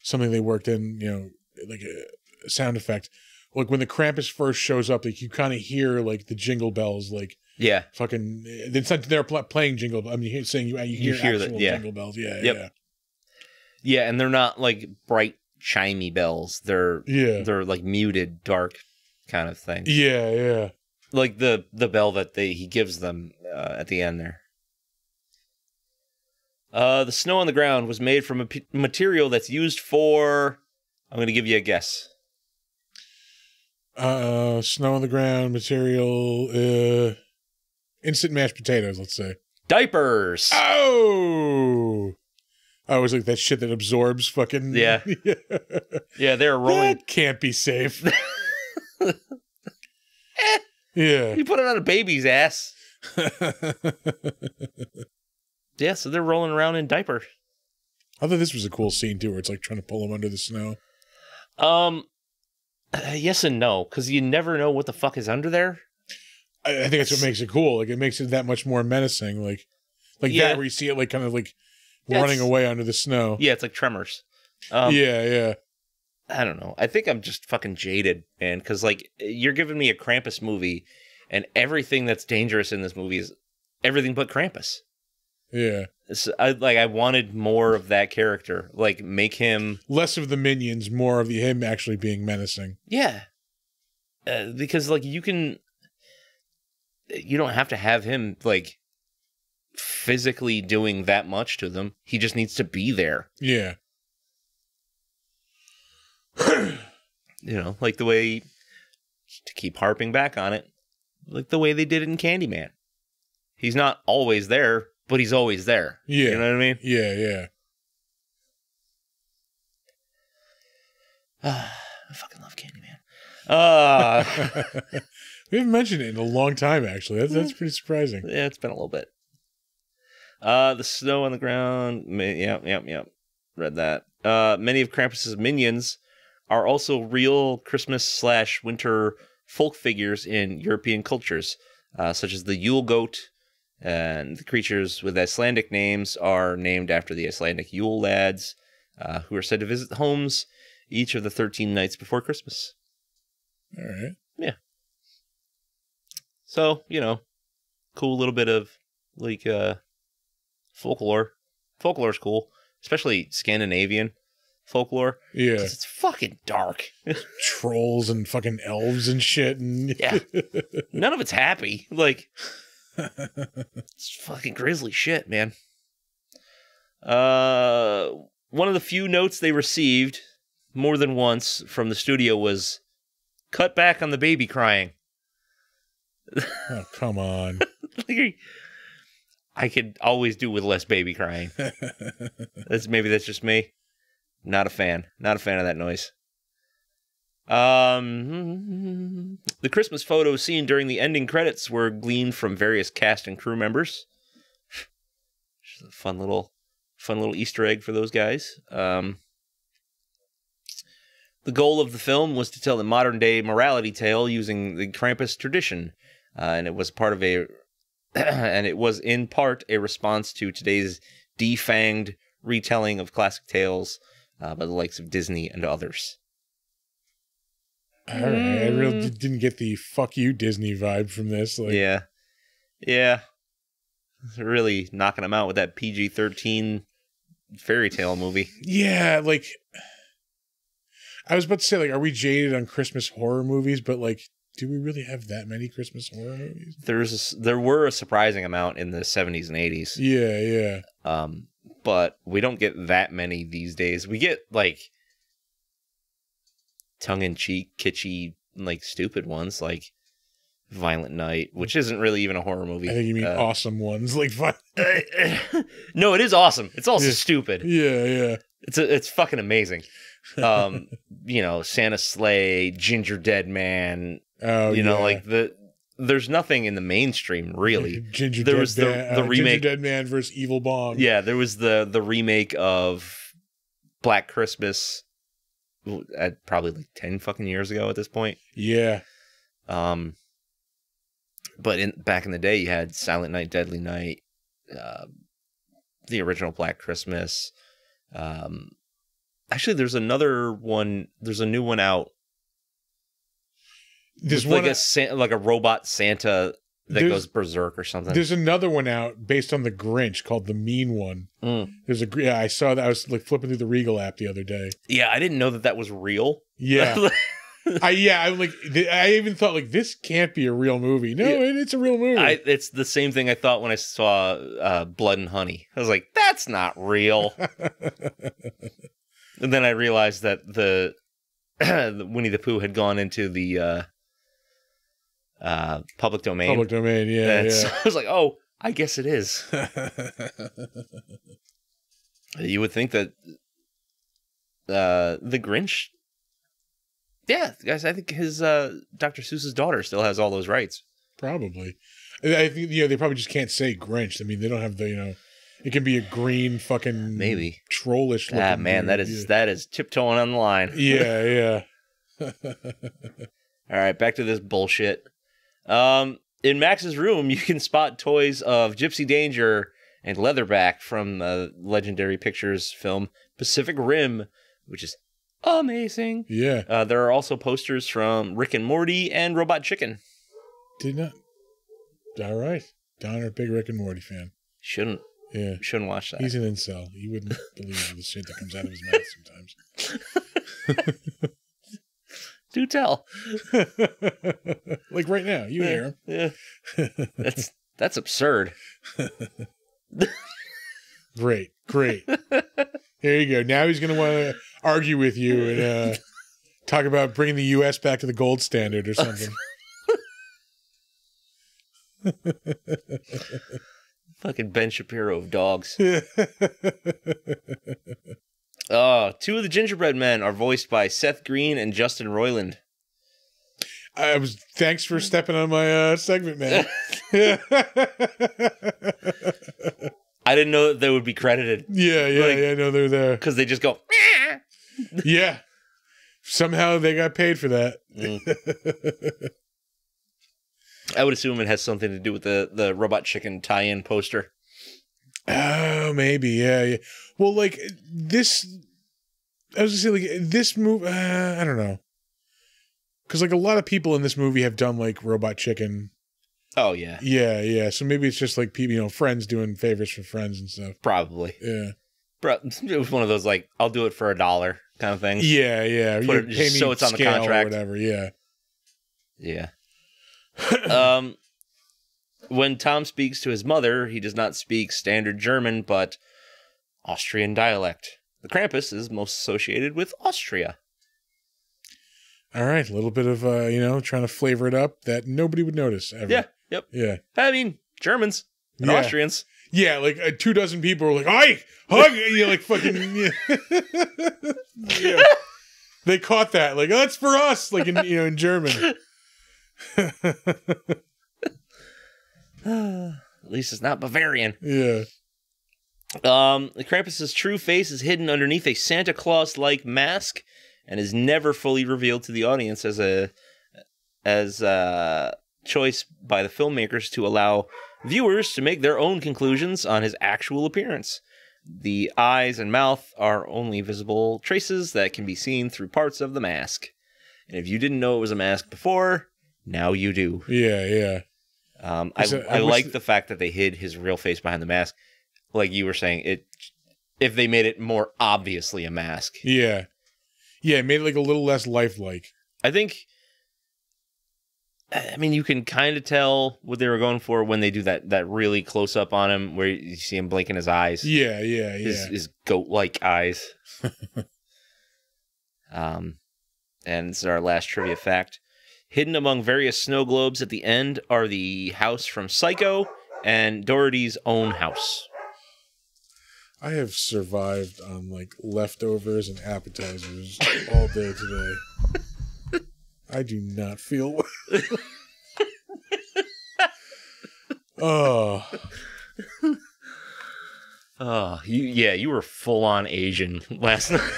something they worked in. You know, like a sound effect. Like when the Krampus first shows up, like you kind of hear like the jingle bells, like.
Yeah,
fucking. It's not they're playing jingle. I mean, saying you hear actual jingle bells. Yeah,
and they're not like bright, chimey bells. They're like muted, dark kind of thing.
Yeah.
Like the bell that he gives them at the end there. The snow on the ground was made from a material that's used for. I'm going to give you a guess.
Snow on the ground material. Instant mashed potatoes, let's say.
Diapers.
Oh, I was like that shit that absorbs fucking.
Yeah. Yeah, they're rolling.
That can't be safe. Yeah.
You put it on a baby's ass. Yeah, so they're rolling around in diapers.
I thought this was a cool scene too, where it's like trying to pull them under the snow.
Yes and no, because you never know what the fuck is under there.
I think that's what makes it cool. Like it makes it that much more menacing. Like that where you see it like kind of like running away under the snow.
Yeah, it's like Tremors.
Yeah.
I don't know. I think I'm just fucking jaded, man. Because like you're giving me a Krampus movie, and everything that's dangerous in this movie is everything but Krampus.
Yeah.
So I wanted more of that character. Like make him
less of the minions, more of him actually being menacing.
Yeah. Because like you don't have to have him like physically doing that much to them. He just needs to be there.
Yeah.
You know, like the way to keep harping back on it, like the way they did it in Candyman. He's not always there, but he's always there.
Yeah.
You know what I mean?
Yeah.
I fucking love Candyman.
We haven't mentioned it in a long time, actually. That's pretty surprising.
Yeah, it's been a little bit. The snow on the ground. Yep. Read that. Many of Krampus's minions are also real Christmas/winter folk figures in European cultures, such as the Yule goat, and the creatures with Icelandic names are named after the Icelandic Yule lads, who are said to visit homes each of the 13 nights before Christmas.
All right.
Yeah. So, cool little bit of, like, folklore. Folklore's cool, especially Scandinavian folklore.
Yeah.
'Cause it's fucking dark.
Trolls and fucking elves and shit. And
Yeah. None of it's happy. Like, it's fucking grisly shit, man. One of the few notes they received more than once from the studio was, cut back on the baby crying.
Oh, come on.
Like, I could always do with less baby crying. Maybe that's just me. Not a fan. Not a fan of that noise. The Christmas photos seen during the ending credits were gleaned from various cast and crew members. Just a fun little Easter egg for those guys. The goal of the film was to tell the modern-day morality tale using the Krampus tradition, and it was in part a response to today's defanged retelling of classic tales by the likes of Disney and others.
All right, I really didn't get the "fuck you, Disney" vibe from this. Like,
yeah, really knocking them out with that PG-13 fairy tale movie.
Yeah, like, I was about to say, like, are we jaded on Christmas horror movies? But, like, do we really have that many Christmas horror movies?
There were a surprising amount in the 70s and 80s.
Yeah.
But we don't get that many these days. We get, like, tongue-in-cheek, kitschy, like, stupid ones, like Violent Night, which isn't really even a horror movie.
I think you mean awesome ones, like
No, it is awesome. It's also stupid.
Yeah.
It's fucking amazing. Santa's Sleigh, Ginger Dead Man.
Oh,
like there's nothing in the mainstream really.
There was the remake, Ginger Dead Man versus Evil Bong.
Yeah, there was the remake of Black Christmas, at probably like 10 fucking years ago at this point.
Yeah.
But back in the day, you had Silent Night, Deadly Night, the original Black Christmas. Actually, there's another one. There's a new one out. There's like a robot Santa that goes berserk or something.
There's another one out based on the Grinch called The Mean One. I saw that. I was like flipping through the Regal app the other day.
Yeah, I didn't know that was real.
Yeah. I even thought, like, this can't be a real movie. No, it's a real movie.
It's the same thing I thought when I saw Blood and Honey. I was like, that's not real. And then I realized that the Winnie the Pooh had gone into the public domain.
Public domain, yeah.
So I was like, oh, I guess it is. You would think that the Grinch. Yeah, guys, I think his Dr. Seuss's daughter still has all those rights.
Probably. I think they probably just can't say Grinch. I mean, they don't have the it can be a green fucking
maybe
trollish looking.
Ah, man, that is tiptoeing on the line.
Yeah.
All right, back to this bullshit. In Max's room, you can spot toys of Gypsy Danger and Leatherback from the Legendary Pictures film Pacific Rim, which is amazing.
Yeah.
There are also posters from Rick and Morty and Robot Chicken.
Did not. All right. Donner, big Rick and Morty fan.
Shouldn't watch that.
He's an incel. You wouldn't believe the shit that comes out of his mouth sometimes.
Do tell.
Like right now, you hear him.
Yeah. That's absurd.
Great. Here you go. Now he's going to want to argue with you and Talk about bringing the U.S. back to the gold standard or something.
Fucking Ben Shapiro of dogs. Two of the gingerbread men are voiced by Seth Green and Justin Roiland.
Thanks for stepping on my segment, man.
I didn't know that they would be credited.
Yeah, I know they're there.
Because they just go,
yeah. Somehow they got paid for that.
I would assume it has something to do with the Robot Chicken tie-in poster.
Oh, maybe, yeah. Well, like, this... I was going to say, like, this movie... I don't know. Because, like, a lot of people in this movie have done, like, Robot Chicken.
Oh, yeah.
Yeah. So maybe it's just, like, people, friends doing favors for friends and stuff.
Probably.
Yeah.
Bro, it was one of those, like, I'll do it for $1 kind of things.
Yeah.
Put it, just so it's on the contract.
Or whatever, yeah.
Yeah. When Tom speaks to his mother, he does not speak standard German, but Austrian dialect. The Krampus is most associated with Austria.
All right, a little bit of, trying to flavor it up that nobody would notice ever.
Yeah, yep.
Yeah.
I mean, Germans and Austrians.
Yeah, like 24 people were like, "Hi, hug!" You're like fucking. Yeah. They caught that, like, that's for us, like in German.
At least it's not Bavarian.
Yeah.
The Krampus's true face is hidden underneath a Santa Claus-like mask and is never fully revealed to the audience as a choice by the filmmakers to allow viewers to make their own conclusions on his actual appearance. The eyes and mouth are only visible traces that can be seen through parts of the mask. And if you didn't know it was a mask before, now you do.
Yeah.
I like the fact that they hid his real face behind the mask. Like you were saying, if they made it more obviously a mask.
Yeah. Yeah, it made it like a little less lifelike.
I think, you can kind of tell what they were going for when they do that really close up on him where you see him blinking his eyes.
Yeah.
His goat-like eyes. And this is our last trivia fact. Hidden among various snow globes at the end are the house from Psycho and Doherty's own house.
I have survived on, like, leftovers and appetizers all day today. I do not feel well. Oh.
Oh, you were full-on Asian last night.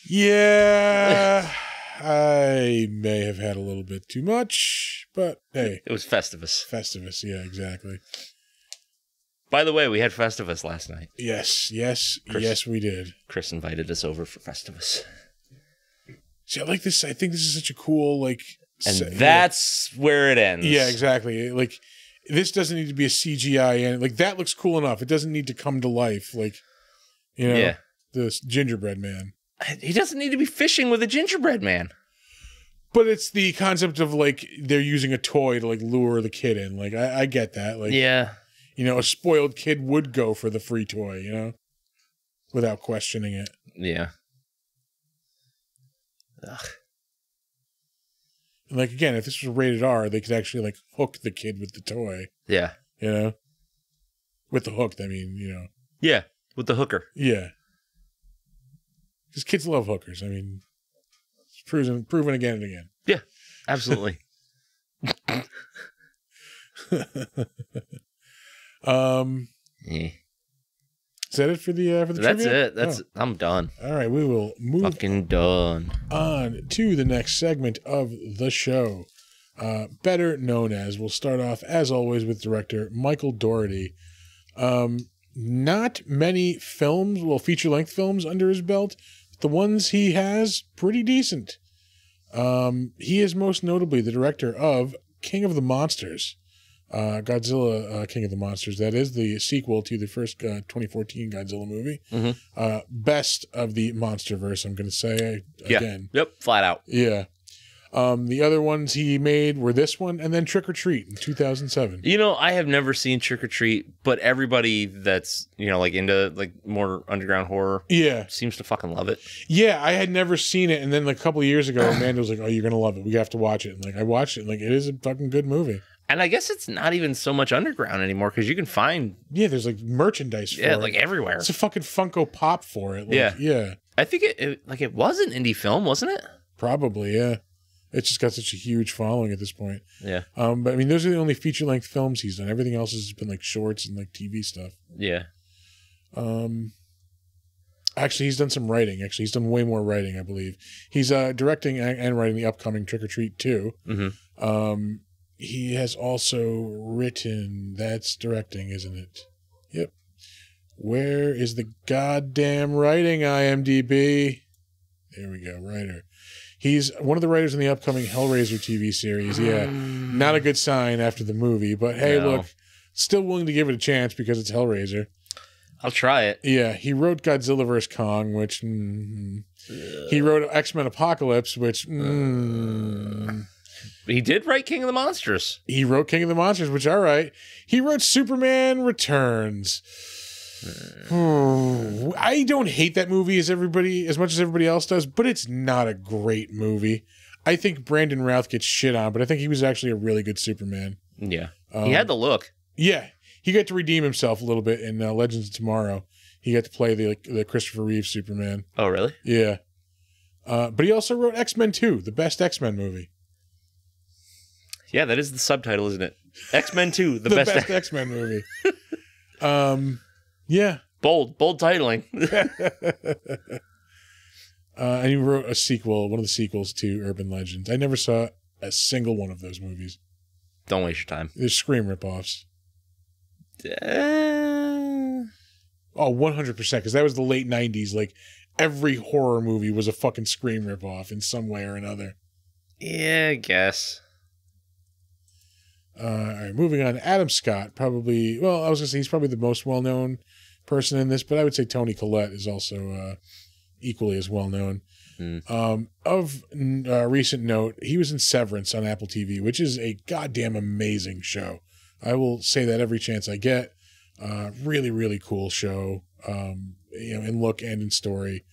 Yeah, I may have had a little bit too much, but hey.
It was Festivus.
Festivus, yeah, exactly.
By the way, we had Festivus last night.
Yes, we did.
Chris invited us over for Festivus.
See, I like this. I think this is such a cool, like...
And that's where it ends.
Yeah, exactly. Like, this doesn't need to be a CGI, and like, that looks cool enough. It doesn't need to come to life, like, this gingerbread man.
He doesn't need to be fishing with a gingerbread man.
But it's the concept of, like, they're using a toy to, like, lure the kid in. Like, I get that. Like,
yeah.
A spoiled kid would go for the free toy, without questioning it.
Yeah. Ugh.
And, like, again, if this was rated R, they could actually, like, hook the kid with the toy.
Yeah.
With the hook, I mean,
Yeah, with the hooker.
Yeah. Because kids love hookers. I mean, it's proven again and again.
Yeah, absolutely.
Is that it for the
That's
trivia?
it. I'm done.
All right, we will move
fucking done
on to the next segment of the show. Better known as, we'll start off as always with director Michael Dougherty. Not many films, feature-length films under his belt. The ones he has, pretty decent. He is most notably the director of King of the Monsters. Godzilla, King of the Monsters. That is the sequel to the first 2014 Godzilla movie. Mm-hmm. Best of the Monsterverse, I'm going to say again.
Yep, flat out.
Yeah. The other ones he made were this one and then Trick or Treat in 2007.
You know, I have never seen Trick or Treat, but everybody that's, you know, like into like more underground horror seems to fucking love it.
Yeah, I had never seen it, and then like a couple of years ago, Amanda was like, "Oh, you're gonna love it. We have to watch it." And like I watched it, and like it is a fucking good movie.
And I guess it's not even so much underground anymore because you can find
there's like merchandise for it.
like everywhere.
It's a fucking Funko Pop for it. Like, yeah.
I think it was an indie film, wasn't it?
Probably, yeah. It's just got such a huge following at this point.
Yeah.
But I mean, those are the only feature-length films he's done. Everything else has been like shorts and like TV stuff.
Yeah.
Actually, he's done some writing. Actually, he's done way more writing, I believe. He's directing and writing the upcoming Trick or Treat 2.
Mm-hmm.
He has also written. That's directing, isn't it? Yep. Where is the goddamn writing, IMDb? There we go, writer. He's one of the writers in the upcoming Hellraiser TV series. Yeah, not a good sign after the movie, but hey, look, still willing to give it a chance because it's Hellraiser.
I'll try it.
Yeah, he wrote Godzilla vs. Kong, which he wrote X-Men Apocalypse, which
he did write King of the Monsters.
He wrote King of the Monsters, which all right. He wrote Superman Returns. I don't hate that movie as much as everybody else does, but it's not a great movie. I think Brandon Routh gets shit on, but I think he was actually a really good Superman.
Yeah, he had the look.
Yeah, he got to redeem himself a little bit in Legends of Tomorrow. He got to play the Christopher Reeve Superman.
Oh, really?
Yeah. But he also wrote X-Men 2, the best X-Men movie.
Yeah, that is the subtitle, isn't it? X-Men 2, the
best X-Men movie. Yeah.
Bold titling.
And he wrote a sequel, one of the sequels to Urban Legends. I never saw a single one of those movies.
Don't waste your time.
They're Scream ripoffs. Oh, 100%, because that was the late 90s. Like, every horror movie was a fucking Scream ripoff in some way or another.
Yeah, I guess.
All right, moving on. Adam Scott, probably, well, I was going to say he's probably the most well-known person in this, but I would say Toni Collette is also equally as well-known. Of recent note, he was in Severance on Apple TV, which is a goddamn amazing show. I will say that every chance I get. Really, really cool show, in look and in story.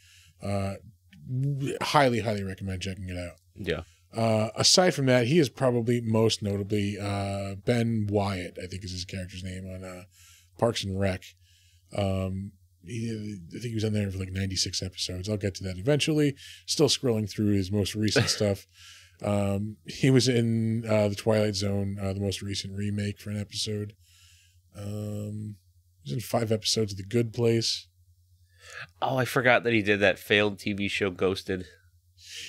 Highly, highly recommend checking it out.
Yeah.
Aside from that, he is probably most notably Ben Wyatt, I think is his character's name on Parks and Rec. I think he was on there for like 96 episodes. I'll get to that eventually. Still scrolling through his most recent stuff. He was in The Twilight Zone, the most recent remake for an episode. He was in 5 episodes of The Good Place.
Oh, I forgot that he did that failed TV show Ghosted.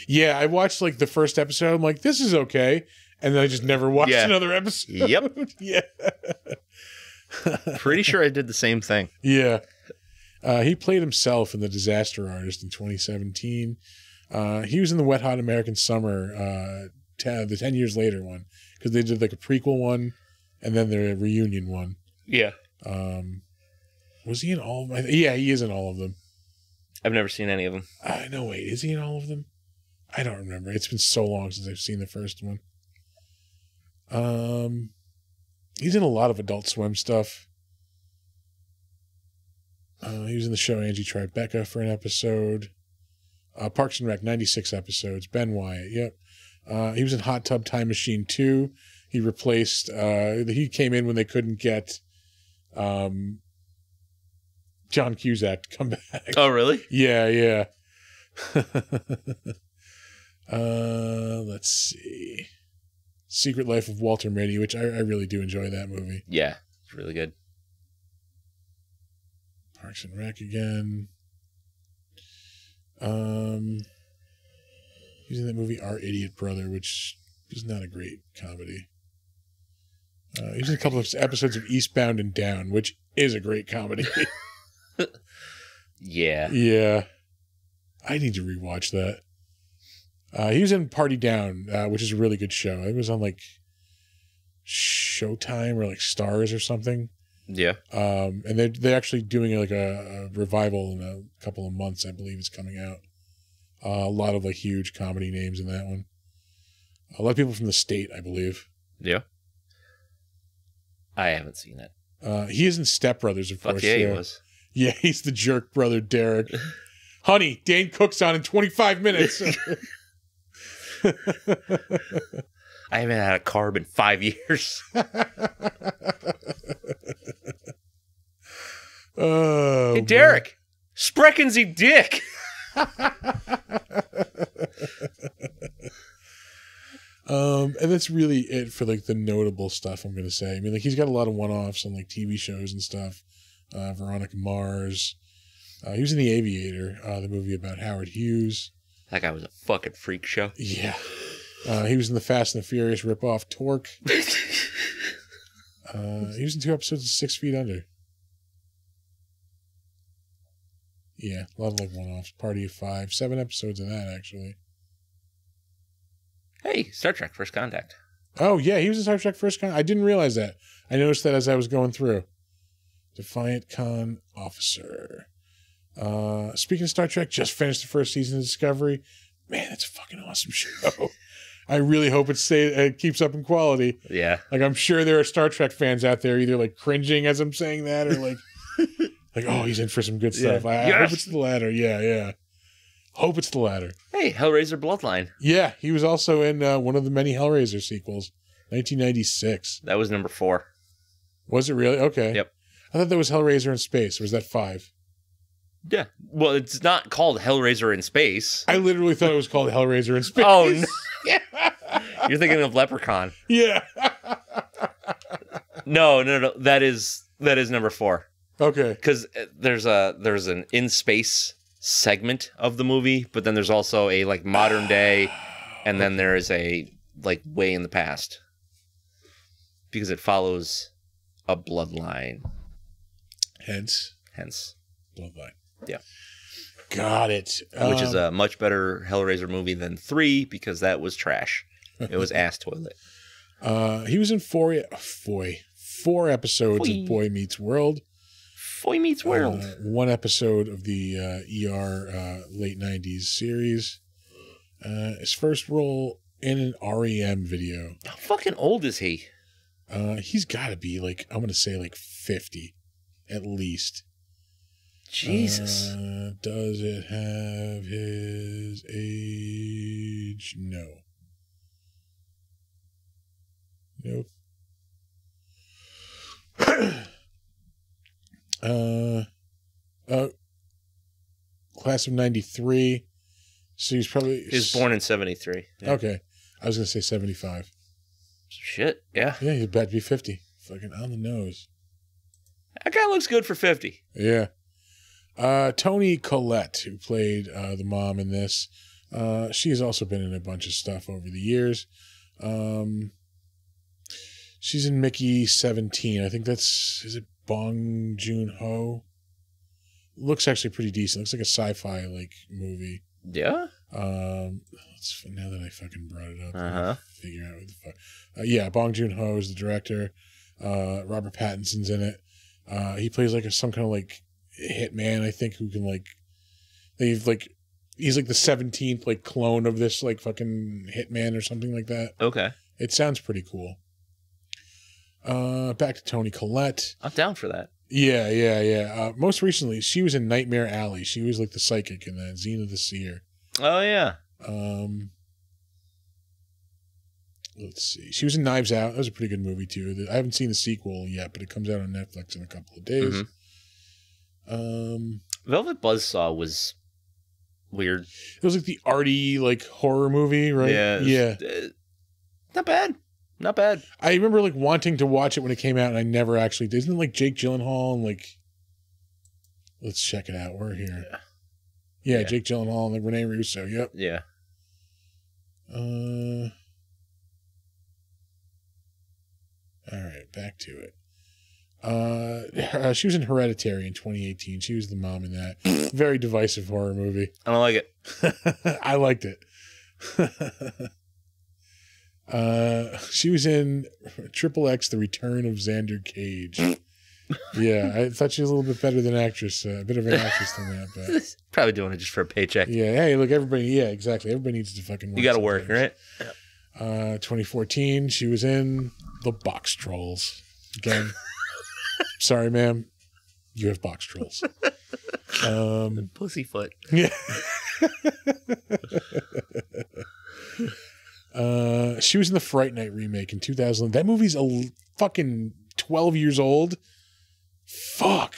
Yeah, I watched like the first episode. I'm like, this is okay. And then I just never watched another episode.
Yep.
Yeah.
Pretty sure I did the same thing.
Yeah. He played himself in The Disaster Artist in 2017. He was in the Wet Hot American Summer, the 10 years later one, because they did like a prequel one and then the reunion one.
Yeah.
Was he in all of them? Yeah, he is in all of them.
I've never seen any of them.
No, wait. Is he in all of them? I don't remember. It's been so long since I've seen the first one. He's in a lot of Adult Swim stuff. He was in the show Angie Tribeca for an episode. Parks and Rec, 96 episodes. Ben Wyatt, yep. He was in Hot Tub Time Machine 2. He replaced... he came in when they couldn't get John Cusack to come back.
Oh, really?
Yeah. Let's see. Secret Life of Walter Mitty, which I really do enjoy that movie.
Yeah, it's really good.
Parks and Rec again. He's in that movie Our Idiot Brother, which is not a great comedy. He's in a couple of episodes of Eastbound and Down, which is a great comedy.
Yeah.
Yeah. I need to rewatch that. He was in Party Down, which is a really good show. It was on like Showtime or like Stars or something.
Yeah.
And they're actually doing like a revival in a couple of months, I believe it's coming out. A lot of like huge comedy names in that one. A lot of people from the state, I believe.
Yeah. I haven't seen it.
He is in Step Brothers, of course.
Yeah, he was.
Yeah, he's the jerk brother, Derek. Honey, Dane Cook's on in 25 minutes.
I haven't had a carb in 5 years.
Oh,
hey, Derek. Sprechen Sie Dick.
And that's really it for like the notable stuff, I'm gonna say. I mean, like he's got a lot of one-offs on like TV shows and stuff. Veronica Mars. He was in The Aviator, the movie about Howard Hughes.
That guy was a fucking freak show.
Yeah. He was in the Fast and the Furious ripoff Torque. He was in 2 episodes of 6 Feet Under. Yeah, a lot of like one-offs. Party of 5, 7 episodes of that actually.
Hey, Star Trek First Contact.
Oh yeah, he was in Star Trek First Contact. I didn't realize that. I noticed that as I was going through. Defiant Con Officer. Speaking of Star Trek, just finished the first season of Discovery. Man, that's a fucking awesome show. I really hope it keeps up in quality.
Yeah.
Like, I'm sure there are Star Trek fans out there either like cringing as I'm saying that or like, like, oh, he's in for some good stuff. I hope it's the latter. Yeah. Hope it's the latter.
Hey, Hellraiser Bloodline.
Yeah, he was also in one of the many Hellraiser sequels, 1996.
That was number 4.
Was it really? Okay.
Yep.
I thought that was Hellraiser in Space, or was that 5?
Yeah. Well, it's not called Hellraiser in Space.
I literally thought it was called Hellraiser in Space.
Oh, no. You're thinking of Leprechaun.
Yeah.
No. That is number 4.
Okay.
Because there's an in space segment of the movie, but then there's also a like modern day, and then there is a like way in the past. Because it follows a bloodline.
Hence. Bloodline.
Yeah.
Got it.
Which is a much better Hellraiser movie than 3 because that was trash. It was ass toilet.
He was in 4 episodes of Boy Meets World.
Boy Meets World.
1 episode of the ER late 90s series. His first role in an REM video.
How fucking old is he?
He's got to be like, I'm going to say like 50 at least.
Jesus.
Does it have his age? No. Nope. Class of 93. So he's probably...
He was born in 73.
Yeah. Okay. I was going to say 75.
Shit, yeah.
Yeah, he's about to be 50. Fucking on the nose.
That guy looks good for 50.
Yeah. Toni Collette, who played the mom in this. She has also been in a bunch of stuff over the years. She's in Mickey 17. I think is it Bong Joon-ho? Looks actually pretty decent. Looks like a sci-fi like movie.
Yeah.
Now that I fucking brought it up, figure out what the fuck. Yeah, Bong Joon-ho is the director. Robert Pattinson's in it. He plays like some kind of like hitman, I think, who can like he's like the 17th like clone of this like fucking hitman or something like that.
Okay.
It sounds pretty cool. Back to Toni Collette.
I'm down for that.
Yeah. Most recently, she was in Nightmare Alley. She was like the psychic in that, Xena the Seer.
Oh yeah.
Let's see. She was in Knives Out. That was a pretty good movie too. I haven't seen the sequel yet, but it comes out on Netflix in a couple of days.
Mm-hmm. Velvet Buzzsaw was weird.
It was like the arty like horror movie, right?
Yeah. Not bad. Not bad.
I remember like wanting to watch it when it came out, and I never actually did. Isn't it like Jake Gyllenhaal and like? Let's check it out. We're here. Yeah, Jake Gyllenhaal and like Rene Russo. Yep.
Yeah.
All right, back to it. She was in Hereditary in 2018. She was the mom in that. Very divisive horror movie.
I don't like it.
I liked it. She was in Triple X: The Return of Xander Cage. Yeah, I thought she was a little bit better than actress, a bit of an actress than that, but
probably doing it just for a paycheck.
Yeah, hey, look, everybody. Yeah, exactly. Everybody needs to fucking work.
You got to work, right?
2014, she was in The Box Trolls. Again, sorry, ma'am. You have box trolls.
Pussyfoot.
Yeah. She was in the Fright Night remake in 2000. That movie's fucking 12 years old. Fuck.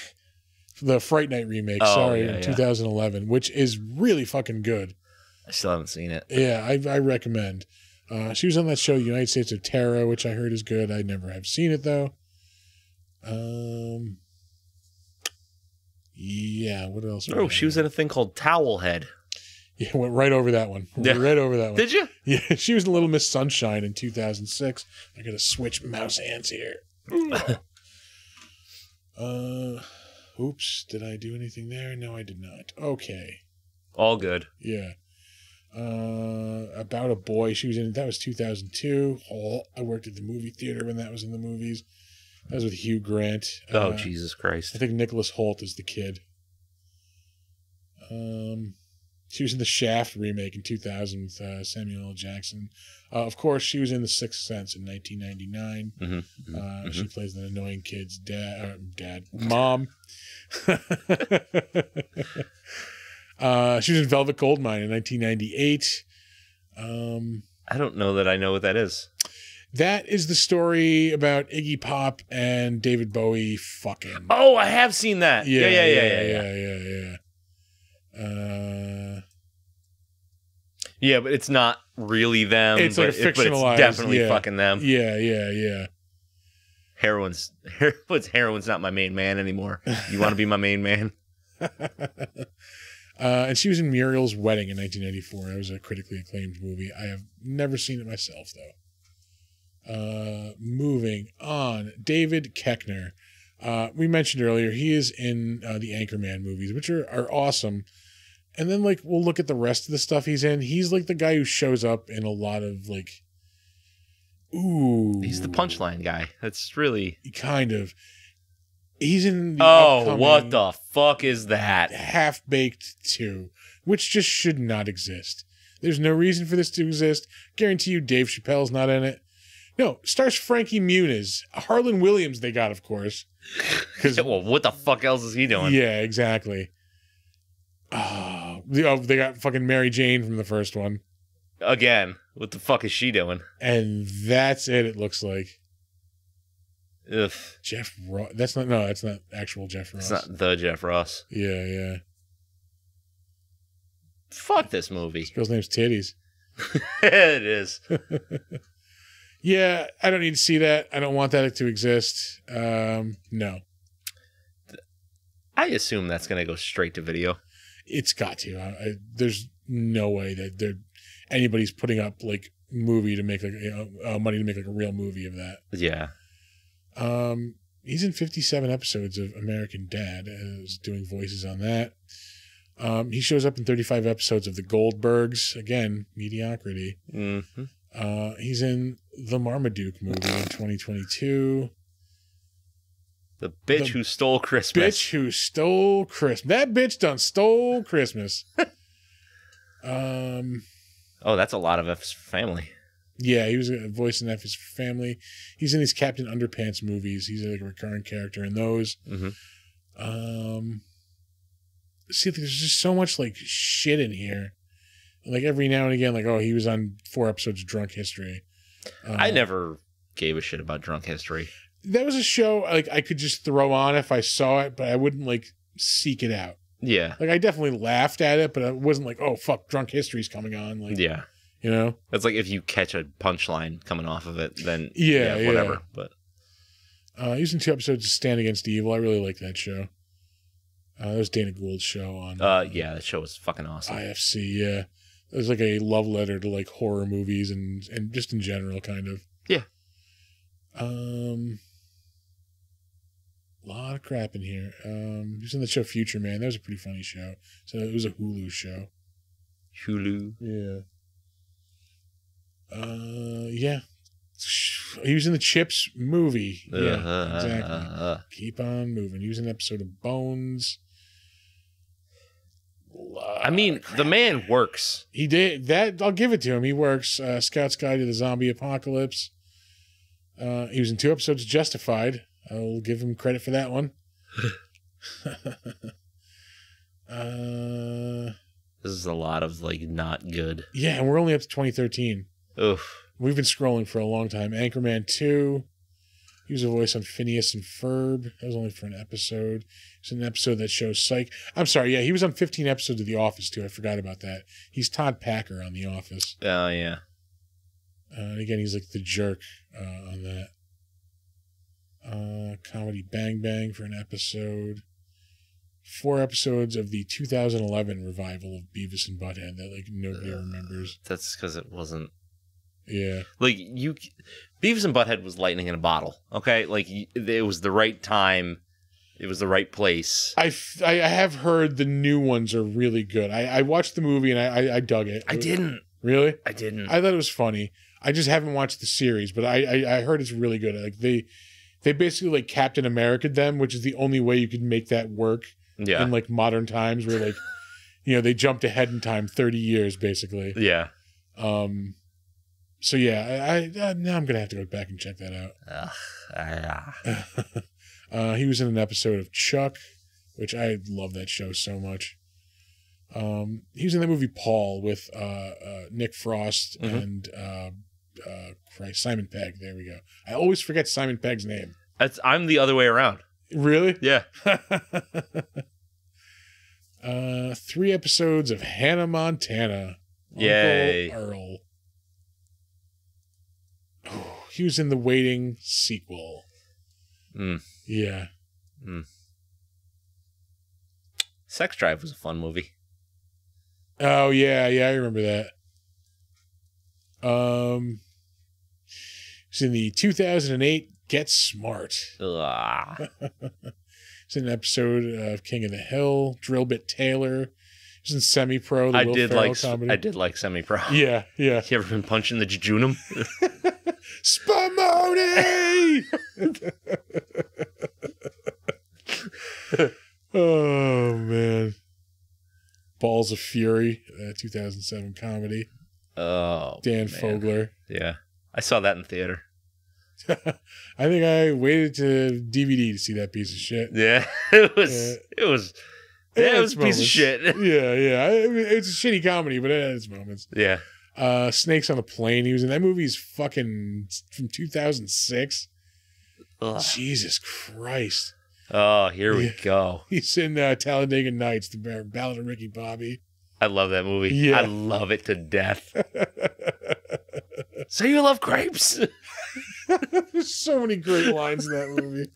The Fright Night remake, in 2011, which is really fucking good.
I still haven't seen it.
Yeah, I recommend. She was on that show, United States of Terror, which I heard is good. I never have seen it, though. Yeah, what else?
Oh, she was in a thing called Towelhead.
Yeah, went right over that one. Right over that one.
Did you?
Yeah, she was in Little Miss Sunshine in 2006. I gotta switch mouse hands here. Oops, did I do anything there? No, I did not. Okay.
All good.
Yeah. About a Boy. She was in, that was 2002. I worked at the movie theater when that was in the movies. That was with Hugh Grant.
Oh, Jesus Christ.
I think Nicholas Hoult is the kid. She was in the Shaft remake in 2000 with Samuel L. Jackson. Of course, she was in The Sixth Sense in 1999. She plays an annoying kid's mom. She was in Velvet Goldmine in 1998.
I don't know that I know what that is.
That is the story about Iggy Pop and David Bowie fucking.
Oh, I have seen that. Yeah. Yeah, but it's not really them.
It's like fictionalized.
But it's definitely fucking them.
Yeah.
Heroin's not my main man anymore. You want to be my main man?
And she was in Muriel's Wedding in 1994. That was a critically acclaimed movie. I have never seen it myself, though. Moving on, David Koechner. We mentioned earlier, he is in the Anchorman movies, which are awesome. And then, like, we'll look at the rest of the stuff he's in. He's, like, the guy who shows up in a lot of, like... Ooh.
He's the punchline guy. That's really...
Kind of. He's in the
what the fuck is that?
Half-Baked 2, which just should not exist. There's no reason for this to exist. Guarantee you Dave Chappelle's not in it. No, stars Frankie Muniz. Harlan Williams they got, of course.
Well, what the fuck else is he doing?
Yeah, exactly. They got fucking Mary Jane from the first one.
Again, what the fuck is she doing?
And that's it looks like.
Ugh.
Jeff Ross. That's not actual Jeff Ross.
It's not the Jeff Ross.
Yeah.
Fuck this movie.
This girl's name's Titties.
It is.
Yeah, I don't need to see that. I don't want that to exist. No.
I assume that's going to go straight to video.
It's got to. There's no way that anybody's putting up like movie to make like money to make like a real movie of that.
Yeah.
He's in 57 episodes of American Dad. Is doing voices on that. He shows up in 35 episodes of The Goldbergs. Again, mediocrity.
Mm-hmm.
He's in the Marmaduke movie in 2022.
The bitch who stole Christmas.
Bitch who stole Christmas. That bitch done stole Christmas.
Oh, that's a lot of F's family.
Yeah, he was voicing F his family. He's in these Captain Underpants movies. He's like a recurring character in those.
Mm-hmm.
See, there's just so much like shit in here. Like every now and again, like, oh, he was on 4 episodes of Drunk History.
I never gave a shit about Drunk History.
That was a show like I could just throw on if I saw it, but I wouldn't like seek it out.
Yeah.
Like I definitely laughed at it, but I wasn't like, oh fuck, Drunk History's coming on. Like,
yeah.
You know?
It's like if you catch a punchline coming off of it, then
yeah,
whatever. But
he was in 2 episodes of Stand Against Evil. I really like that show. That was Dana Gould's show on
yeah, that show was fucking awesome.
IFC, yeah. It was like a love letter to like horror movies and just in general kind of.
Yeah.
Lot of crap in here. He was in the show Future Man. That was a pretty funny show. So it was a Hulu show.
Hulu.
Yeah. Yeah. He was in the Chips movie. Yeah, exactly. Keep on moving. He was in an episode of Bones.
I mean, the man works.
He did that. I'll give it to him. He works. Scout's Guide to the Zombie Apocalypse. He was in 2 episodes of Justified. I'll give him credit for that one.
This is a lot of like not good.
Yeah, and we're only up to 2013.
Oof.
We've been scrolling for a long time. Anchorman 2. He was a voice on Phineas and Ferb. That was only for an episode. It's an episode that shows Psych. I'm sorry, yeah, he was on 15 episodes of The Office, too. I forgot about that. He's Todd Packer on The Office.
Oh, yeah.
And again, he's like the jerk on that. Comedy Bang Bang for an episode. 4 episodes of the 2011 revival of Beavis and Butthead that like nobody remembers.
That's because it wasn't.
Yeah.
Like, Beavis and Butthead was lightning in a bottle, okay? Like, it was the right time. It was the right place.
I have heard the new ones are really good. I watched the movie and I dug it.
I didn't.
Really?
I didn't.
I thought it was funny. I just haven't watched the series, but I heard it's really good. Like, they basically, like, Captain America'd them, which is the only way you could make that work in, like, modern times where, like, they jumped ahead in time 30 years, basically.
Yeah.
So yeah, now I'm gonna have to go back and check that out. He was in an episode of Chuck, which I love that show so much. He was in that movie Paul with Nick Frost and Simon Pegg. There we go. I always forget Simon Pegg's name.
I'm the other way around.
Really?
Yeah.
3 episodes of Hannah Montana.
Yay.
Uncle Earl. Oh, he was in The Waiting sequel. Yeah.
Sex Drive was a fun movie.
Oh, yeah, I remember that. He's in the 2008 Get Smart. He's in an episode of King of the Hill, Drill Bit Taylor. He's in Semi-Pro, the Will Ferrell comedy.
I did like Semi-Pro.
Yeah. You
ever been punching the jejunum?
Spumoni! Oh, man. Balls of Fury, 2007 comedy.
Oh,
Dan Fogler.
Yeah. I saw that in theater.
I think I waited to DVD to see that piece of shit.
Yeah. It was a piece of shit.
Yeah. It's a shitty comedy, but it had its moments.
Yeah.
Snakes on a Plane. He was in that movie. He's fucking from 2006. Ugh. Jesus Christ.
Oh, here we go.
He's in Talladega Nights, the Ballad of Ricky Bobby.
I love that movie.
Yeah.
I love it to death. So you love grapes?
There's so many great lines in that movie.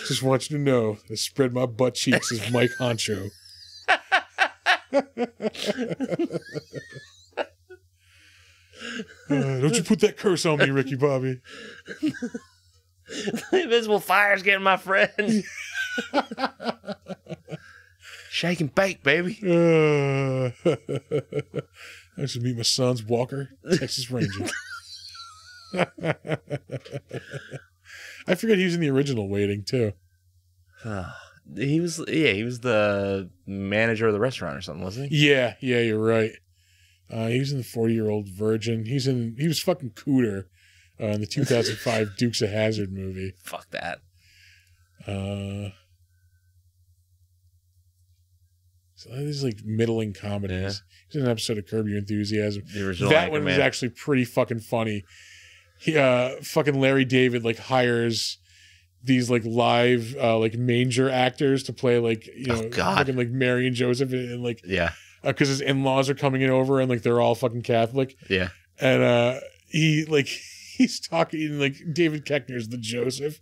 Just want you to know, I spread my butt cheeks as Mike Honcho. Don't you put that curse on me, Ricky Bobby.
The invisible fire's getting my friend. Shake and bake, baby.
I should meet my son's Walker, Texas Ranger. I forget he was in the original Waiting too.
He was the manager of the restaurant or something, wasn't he?
Yeah, you're right. He was in the 40-Year-Old Virgin. He was fucking Cooter in the 2005 Dukes of Hazzard movie.
Fuck that.
So these like middling comedies.
Yeah.
He's in an episode of Curb Your Enthusiasm.
The original
that one was actually pretty fucking funny. He fucking Larry David like hires these like live like manger actors to play like fucking like Mary and Joseph and like because his in-laws are coming in over and like they're all fucking Catholic.
Yeah.
And he's talking like David Koechner's the Joseph.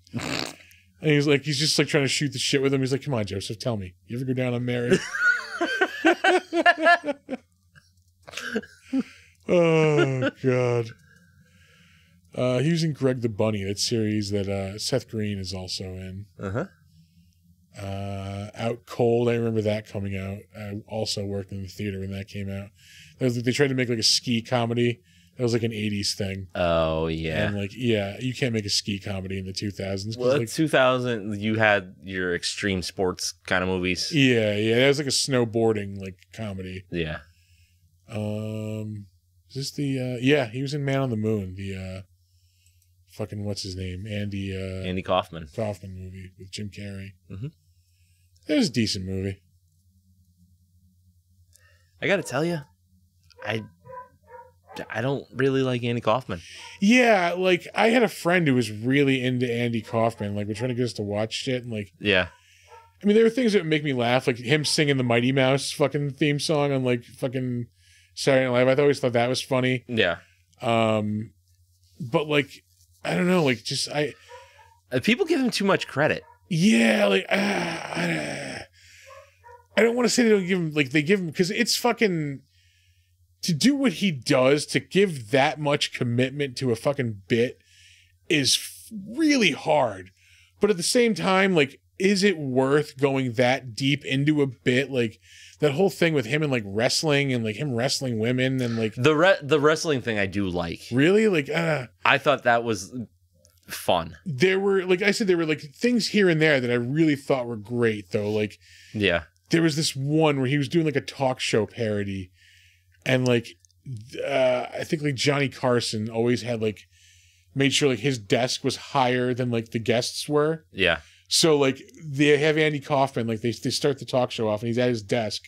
And he's just like trying to shoot the shit with him. He's like, "Come on, Joseph, tell me. You ever go down on Mary?" Oh God. He was in Greg the Bunny, that series that Seth Green is also in. Out Cold, I remember that coming out. I also worked in the theater when that came out. They tried to make like a ski comedy That was like an 80s thing.
Oh, yeah.
And like, yeah, you can't make a ski comedy in the 2000s.
Well,
like,
2000, you had your extreme sports kind of movies.
Yeah. That was like a snowboarding like comedy.
Yeah.
Is this the, yeah, he was in Man on the Moon. The, fucking, what's his name?
Andy Kaufman.
Kaufman movie with Jim Carrey.
Mm-hmm.
It was a decent movie.
I gotta tell you, I don't really like Andy Kaufman.
Yeah, like I had a friend who was really into Andy Kaufman. Like we're trying to get us to watch shit, and like,
yeah.
I mean, there were things that would make me laugh, like him singing the Mighty Mouse fucking theme song on like fucking Saturday Night Live. I always thought that was funny.
Yeah.
But like, I don't know, like just
people give him too much credit.
Yeah, like I don't want to say they don't give him, like they give him, because it's fucking. To do what he does, to give that much commitment to a fucking bit is really hard. But at the same time, like, is it worth going that deep into a bit? Like, that whole thing with him and, like, wrestling and, like, him wrestling women and, like...
The wrestling thing I do like.
Really? Like,
I thought that was fun.
There were, like I said, there were, like, things here and there that I really thought were great, though. Like...
Yeah.
There was this one where he was doing, like, a talk show parody. And like, I think like Johnny Carson always had like, made sure like his desk was higher than like the guests were.
Yeah.
So like they have Andy Kaufman, like they start the talk show off and he's at his desk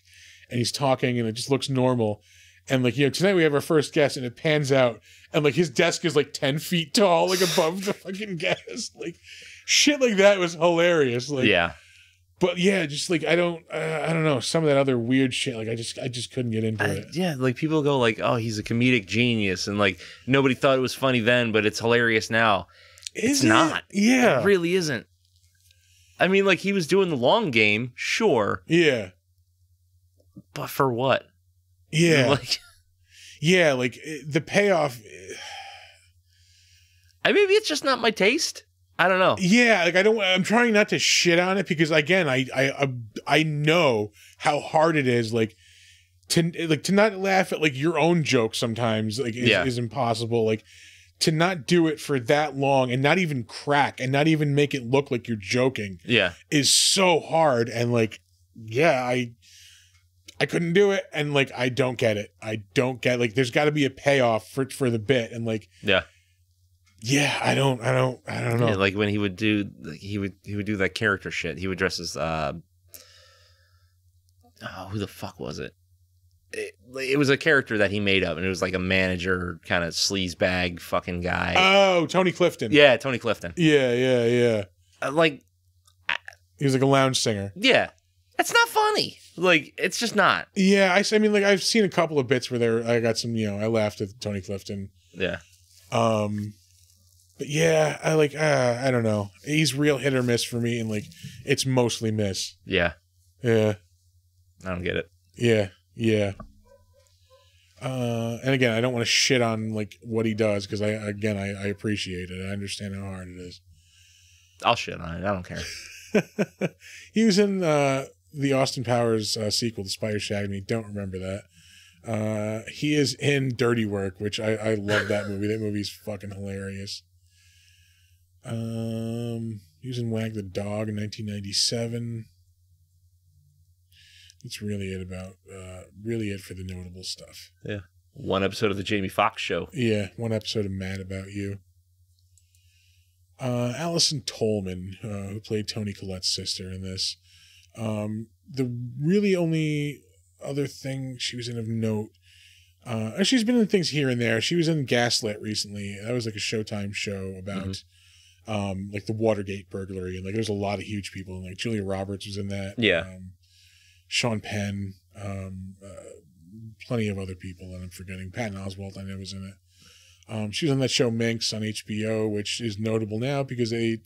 and he's talking and it just looks normal. And like, you know, tonight we have our first guest and it pans out and like his desk is like 10 feet tall, like above the fucking guest. Like shit like that was hilarious. Like,
yeah.
But yeah, just like I don't know, some of that other weird shit. Like I just couldn't get into it.
Yeah, like people go like, "Oh, he's a comedic genius," and like nobody thought it was funny then, but it's hilarious now. It's not.
Yeah,
it really isn't. I mean, like he was doing the long game, sure.
Yeah,
but for what?
Yeah,
like,
yeah, like the payoff.
Maybe it's just not my taste. I don't know.
Yeah, like I'm trying not to shit on it because again, I know how hard it is. Like to not laugh at like your own jokes sometimes like is impossible. Like to not do it for that long and not even crack and not even make it look like you're joking.
Yeah, is
so hard. And like, yeah, I couldn't do it. And like, I don't get it. I don't get like. There's got to be a payoff for the bit. And like,
yeah.
Yeah, I don't know.
Yeah, like when he would do, like he would do that character shit. He would dress as, who the fuck was it? It was a character that he made up, and it was like a manager kind of sleazebag fucking guy.
Oh, Tony Clifton.
Yeah, Tony Clifton.
Yeah.
Like
he was like a lounge singer.
Yeah, that's not funny. Like it's just not.
Yeah, I mean, like I've seen a couple of bits where I got some, you know, I laughed at Tony Clifton.
Yeah.
But yeah, I don't know. He's real hit or miss for me, and like it's mostly miss.
Yeah.
Yeah.
I don't get it.
Yeah. And again, I don't want to shit on like what he does because I appreciate it. I understand how hard it is.
I'll shit on it. I don't care.
He was in the Austin Powers sequel, The Spider Shagged Me. Don't remember that. He is in Dirty Work, which I love that movie. That movie's fucking hilarious. He was in Wag the Dog in 1997. That's really it for the notable stuff.
Yeah. One episode of the Jamie Foxx show.
Yeah, one episode of Mad About You. Allison Tolman, who played Toni Collette's sister in this. The really only other thing she was in of note, she's been in things here and there. She was in Gaslit recently. That was like a Showtime show about like the Watergate burglary, and like there's a lot of huge people, and like Julia Roberts was in that.
Yeah.
Sean Penn, plenty of other people that I'm forgetting. Patton Oswalt, I know, was in it. She was on that show Minx on HBO, which is notable now because it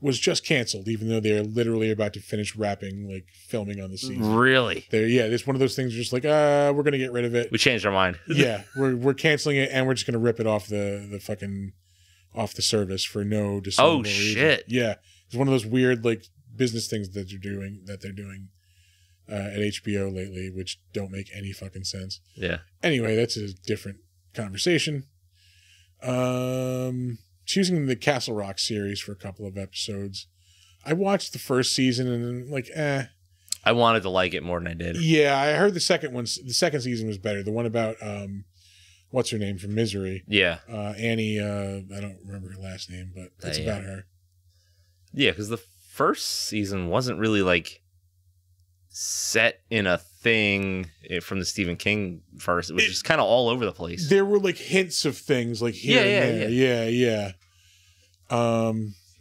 was just canceled, even though they're literally about to finish wrapping, like filming on the season.
Really?
It's one of those things just like, we're going to get rid of it.
We changed our mind.
Yeah, we're canceling it, and we're just going to rip it off the fucking, off the service for no discernible reason. Shit. Yeah. It's one of those weird, like, business things that they're doing at HBO lately, which don't make any fucking sense.
Yeah.
Anyway, that's a different conversation. She was in the Castle Rock series for a couple of episodes. I watched the first season and like,
I wanted to like it more than I did.
Yeah, I heard the second season was better. The one about what's her name from Misery?
Yeah,
Annie. I don't remember her last name, but it's about her.
Yeah, because the first season wasn't really like set in a thing from the Stephen King verse. It was just kind of all over the place.
There were like hints of things like here and there. Yeah.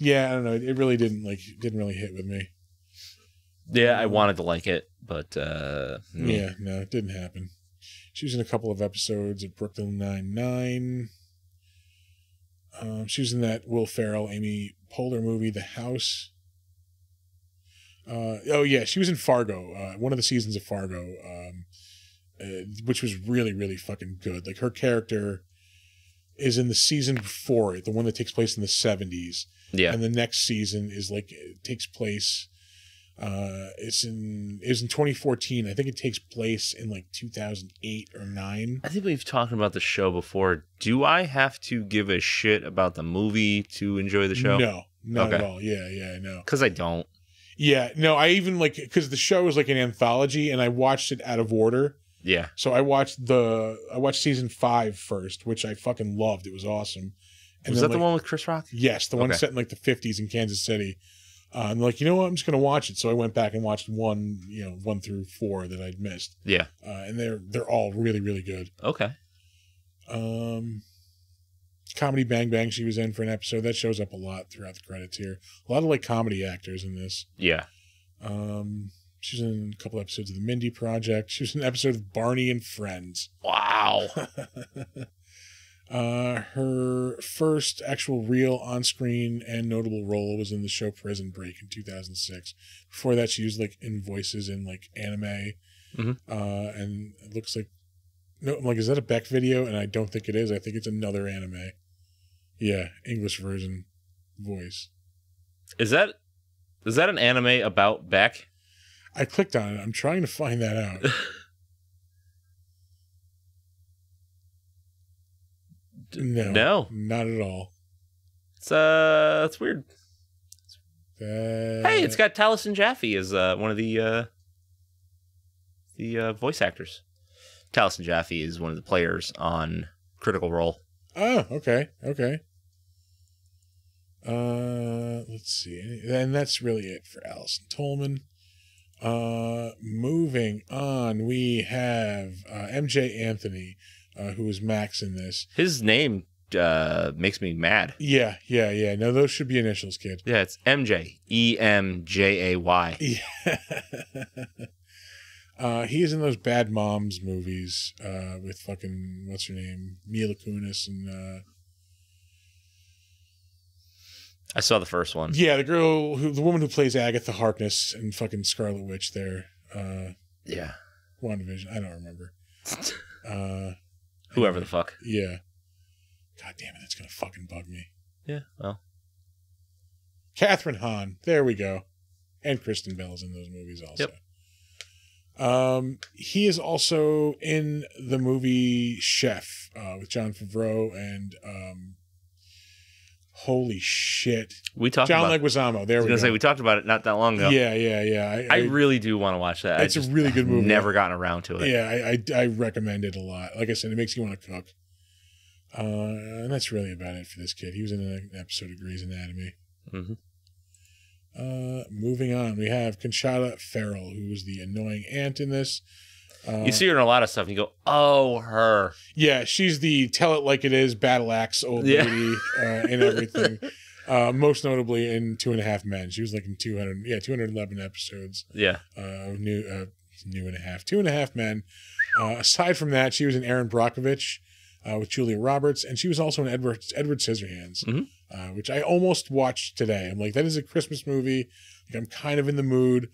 Yeah, I don't know. It really didn't really hit with me.
Yeah, I wanted to like it, but
no, it didn't happen. She was in a couple of episodes of Brooklyn Nine-Nine. She was in that Will Ferrell, Amy Poehler movie, The House. She was in Fargo, one of the seasons of Fargo, which was really, really fucking good. Like her character is in the season before it, the one that takes place in the 70s.
Yeah.
And the next season is like, it takes place, it was in 2014. I think it takes place in like 2008 or 9.
I think we've talked about the show before. Do I have to give a shit about the movie to enjoy the show?
No, not at all. Yeah, no.
Because I don't.
Yeah, no, I even like, because the show is like an anthology and I watched it out of order.
Yeah.
So I watched season 5 first, which I fucking loved. It was awesome. And
was that the one with Chris Rock?
Yes, the one set in like the 50s in Kansas City. And like, you know what? I'm just gonna watch it. So I went back and watched 1 through 4 that I'd missed.
Yeah.
And they're all really, really good.
Okay.
Comedy Bang Bang she was in for an episode. That shows up a lot throughout the credits here. A lot of like comedy actors in this.
Yeah.
She was in a couple episodes of The Mindy Project. She was in an episode of Barney and Friends.
Wow.
Her first actual real on-screen and notable role was in the show Prison Break in 2006. Before that, she used like in voices in like anime.
Mm-hmm.
And it looks like, no, I'm like, is that a Beck video? And I don't think it is. I think it's another anime. Yeah, English version voice.
Is that an anime about Beck?
I clicked on it. I'm trying to find that out. No, not at all.
It's weird. Hey, it's got Taliesin Jaffe as one of the voice actors. Taliesin Jaffe is one of the players on Critical Role.
Oh, okay. Let's see. And that's really it for Allison Tolman. Moving on, we have MJ Anthony, who is Max in this.
His name makes me mad.
Yeah. No, those should be initials, kid.
Yeah, it's MJ. EMJAY.
Yeah. He is in those Bad Moms movies with fucking, what's her name? Mila Kunis and...
I saw the first one.
Yeah, the woman who plays Agatha Harkness and fucking Scarlet Witch there.
Yeah.
WandaVision. I don't remember.
Whoever the fuck.
Yeah. God damn it, that's gonna fucking bug me.
Yeah, well.
Catherine Hahn. There we go. And Kristen Bell's in those movies also.
Yep.
He is also in the movie Chef with Jon Favreau and holy shit.
We talked
John
about
Leguizamo. There we go. I was going
to say, we talked about it not that long ago.
Yeah.
I really do want to watch that.
It's a really good movie.
Never gotten around to it.
Yeah, I recommend it a lot. Like I said, it makes you want to cook. And that's really about it for this kid. He was in an episode of Grey's Anatomy.
Mm-hmm.
Moving on, we have Conchata Ferrell, who was the annoying aunt in this.
You see her in a lot of stuff, and you go, oh, her.
Yeah, she's the tell it like it is, battle axe old lady in everything. Most notably in 2.5 Men. She was like in 211 episodes.
Yeah.
New and a half. 2.5 Men. Aside from that, she was in Erin Brockovich with Julia Roberts, and she was also in Edward Scissorhands, which I almost watched today. I'm like, that is a Christmas movie. Like, I'm kind of in the mood.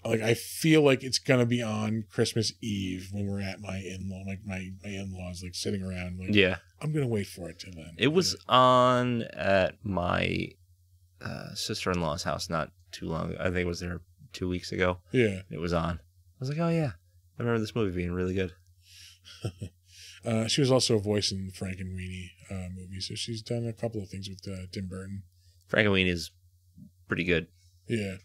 Like, I feel like it's gonna be on Christmas Eve when we're at my in-law, like my in-laws, like sitting around. Like,
yeah,
I'm gonna wait for it till then.
It was on at my sister-in-law's house not too long. I think it was there 2 weeks ago.
Yeah,
it was on. I was like, oh yeah, I remember this movie being really good.
She was also a voice in the Frank and Weenie movie, so she's done a couple of things with Tim Burton.
Frank and Weenie is pretty good.
Yeah.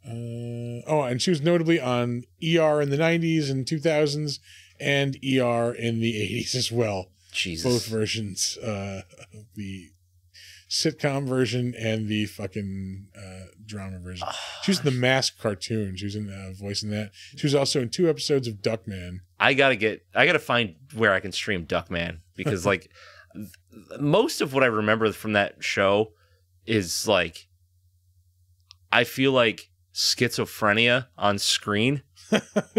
And she was notably on ER in the 90s and 2000s and ER in the 80s as well.
Jesus.
Both versions. The sitcom version and the fucking drama version. She was in the Mask cartoon. She was in voice in that. She was also in 2 episodes of Duckman.
I gotta find where I can stream Duckman, because like most of what I remember from that show is like, I feel like schizophrenia on screen.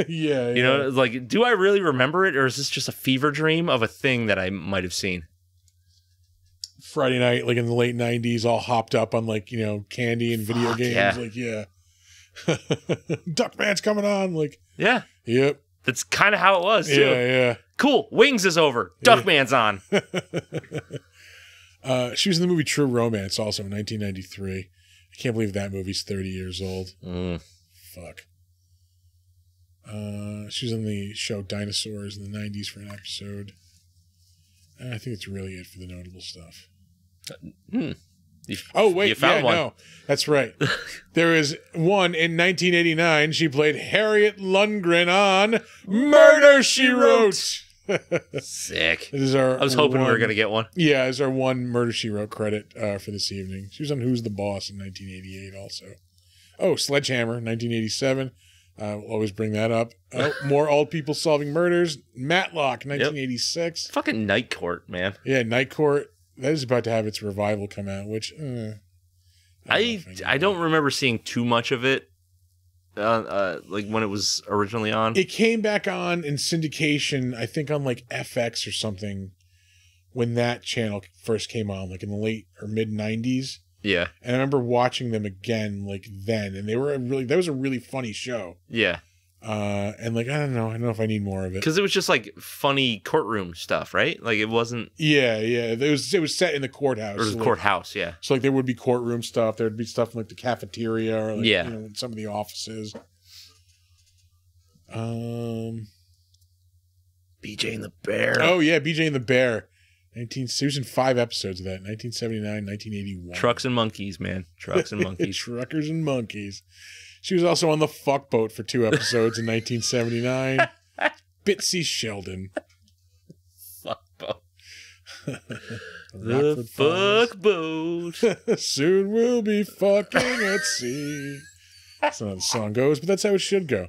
Yeah.
You know, like, do I really remember it, or is this just a fever dream of a thing that I might have seen?
Friday night, like in the late 90s, all hopped up on like, you know, candy and video games.
Yeah.
Like, yeah. Duckman's coming on. Like,
yeah.
Yep.
That's kind of how it was, too.
Yeah.
Cool. Wings is over. Duckman's on.
She was in the movie True Romance also in 1993. I can't believe that movie's 30 years old. Fuck. She was on the show Dinosaurs in the 90s for an episode. And I think it's really it for the notable stuff. You found one. No, that's right. There was one in 1989. She played Harriet Lundgren on Murder, She Wrote.
Sick.
This is our
I was hoping we were going to get one.
Yeah, it's our one Murder, She Wrote credit for this evening. She was on Who's the Boss in 1988 also. Oh, Sledgehammer, 1987. We'll always bring that up. Oh, more old people solving murders. Matlock, 1986.
Yep. Fucking Night Court, man.
Yeah, Night Court. That is about to have its revival come out, which
I don't remember seeing too much of it, like when it was originally on.
It came back on in syndication, I think on like FX or something, when that channel first came on, like in the late or mid 90s.
Yeah.
And I remember watching them again like then, and that was a really funny show.
Yeah.
And like, I don't know if I need more of it.
Because it was just like funny courtroom stuff, right? Like it wasn't.
Yeah. It was set in the courthouse.
Or the courthouse, yeah.
So like there would be courtroom stuff. There would be stuff in like the cafeteria or like,
you
know, in some of the offices. BJ
and the Bear.
Oh yeah, BJ and the Bear. She was in 5 episodes of that. 1979, 1981.
Trucks and monkeys, man. Trucks and monkeys.
Truckers and monkeys. She was also on the Fuck Boat for 2 episodes in 1979. Bitsy Sheldon.
Fuck Boat. The Fuck Boat.
Soon we'll be fucking at sea. That's not how the song goes, but that's how it should go.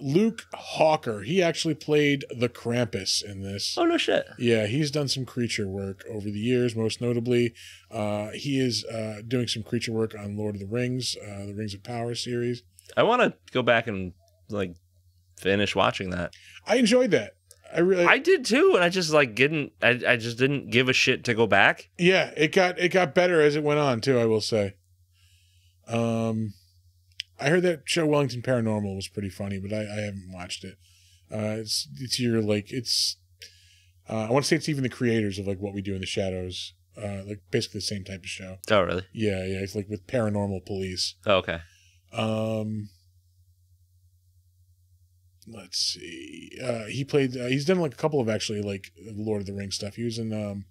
Luke Hawker, he actually played the Krampus in this.
Oh, no shit.
Yeah, he's done some creature work over the years, most notably. He is doing some creature work on Lord of the Rings of Power series.
I want to go back and like finish watching that.
I enjoyed that.
I did too, and I just like didn't. I just didn't give a shit to go back.
Yeah, it got better as it went on too, I will say. I heard that show Wellington Paranormal was pretty funny, but I haven't watched it. It's your like it's. I want to say it's even the creators of like What We Do in the Shadows, like basically the same type of show.
Oh really?
Yeah. It's like with paranormal police.
Oh, okay.
Let's see. He played. He's done like a couple of actually like Lord of the Rings stuff. He was in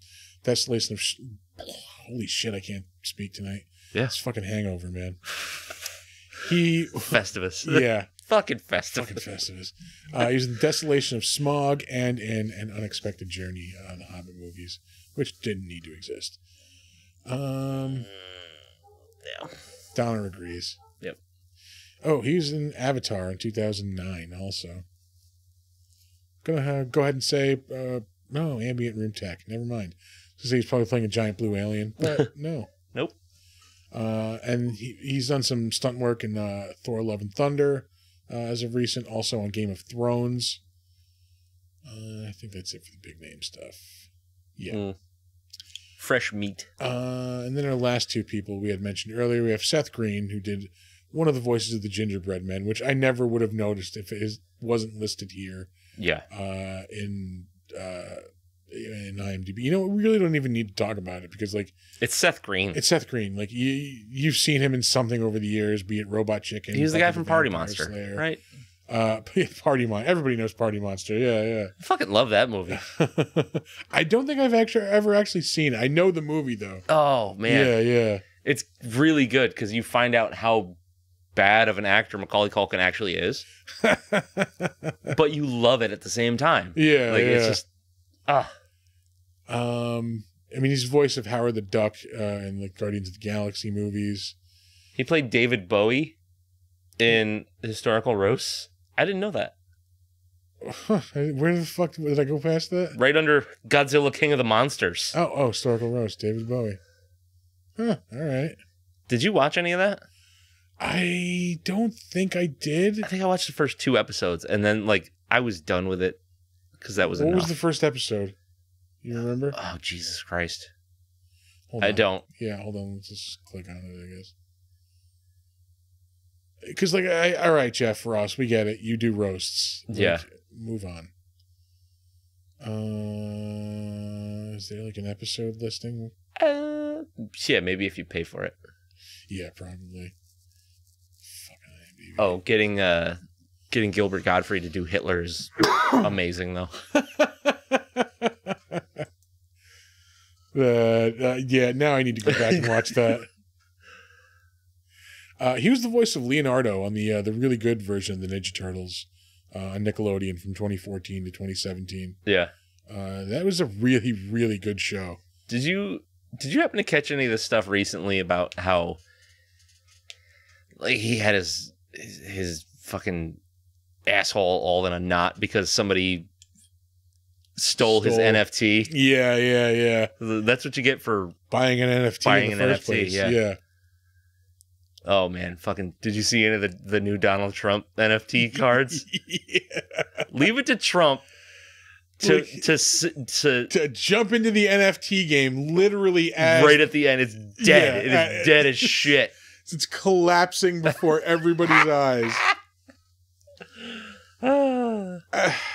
Desolation of. Holy shit! I can't speak tonight.
Yeah.
It's fucking hangover, man.
Festivus.
Yeah.
Fucking Festivus.
Fucking Festivus. He was in Desolation of Smog and in An Unexpected Journey, the Hobbit movies, which didn't need to exist.
Yeah.
Donner agrees.
Yep.
Oh, he was in Avatar in 2009 also. Gonna go ahead and say, no, ambient room tech. Never mind. So he's probably playing a giant blue alien. But no.
Nope.
And he's done some stunt work in Thor: Love and Thunder as of recent, also on Game of Thrones. I think that's it for the big name stuff. Yeah.
Fresh meat.
And then our last 2 people we had mentioned earlier, we have Seth Green, who did one of the voices of the Gingerbread Men, which I never would have noticed if it wasn't listed here.
Yeah.
In IMDb. You know, we really don't even need to talk about it because, like,
it's Seth Green.
It's Seth Green. Like, you've seen him in something over the years, be it Robot Chicken.
He's the guy from Party Monster,
Slayer.
right?
Party Monster. Everybody knows Party Monster. Yeah, yeah.
I fucking love that movie.
I don't think I've ever actually seen it. I know the movie though.
Oh man.
Yeah, yeah.
It's really good because you find out how bad of an actor Macaulay Culkin actually is, but you love it at the same time.
Yeah,
like it's just
I mean, he's the voice of Howard the Duck in the Guardians of the Galaxy movies.
He played David Bowie in Historical Roasts. I didn't know that.
Huh. Where the fuck did I go past that?
Right under Godzilla King of the Monsters.
Oh, Historical Roast, David Bowie. Huh, all right.
Did you watch any of that?
I don't think I did.
I think I watched the first 2 episodes, and then, like, I was done with it because that was enough.
What was the first episode? You remember?
Oh, Jesus Christ.
I
don't.
Yeah, hold on. Let's just click on it, I guess. Because, like, all right, Jeff Ross, we get it. You do roasts. Like,
yeah.
Move on. Is there, like, an episode listing?
Yeah, maybe if you pay for it.
Yeah, probably. Fucking IMDb.
Oh, getting Gilbert Gottfried to do Hitler is amazing, though.
Yeah, now I need to go back and watch that. He was the voice of Leonardo on the really good version of the Ninja Turtles on Nickelodeon from 2014 to 2017.
Yeah.
That was a really, really good show.
Did you happen to catch any of this stuff recently about how, like, he had his fucking asshole all in a knot because somebody stole his NFT?
Yeah.
That's what you get for
buying an NFT in the first place. Yeah.
Oh man, fucking! Did you see any of the new Donald Trump NFT cards?
Yeah.
Leave it to Trump to
jump into the NFT game literally as
right at the end. It's dead. Yeah, it is dead as shit.
It's collapsing before everybody's eyes.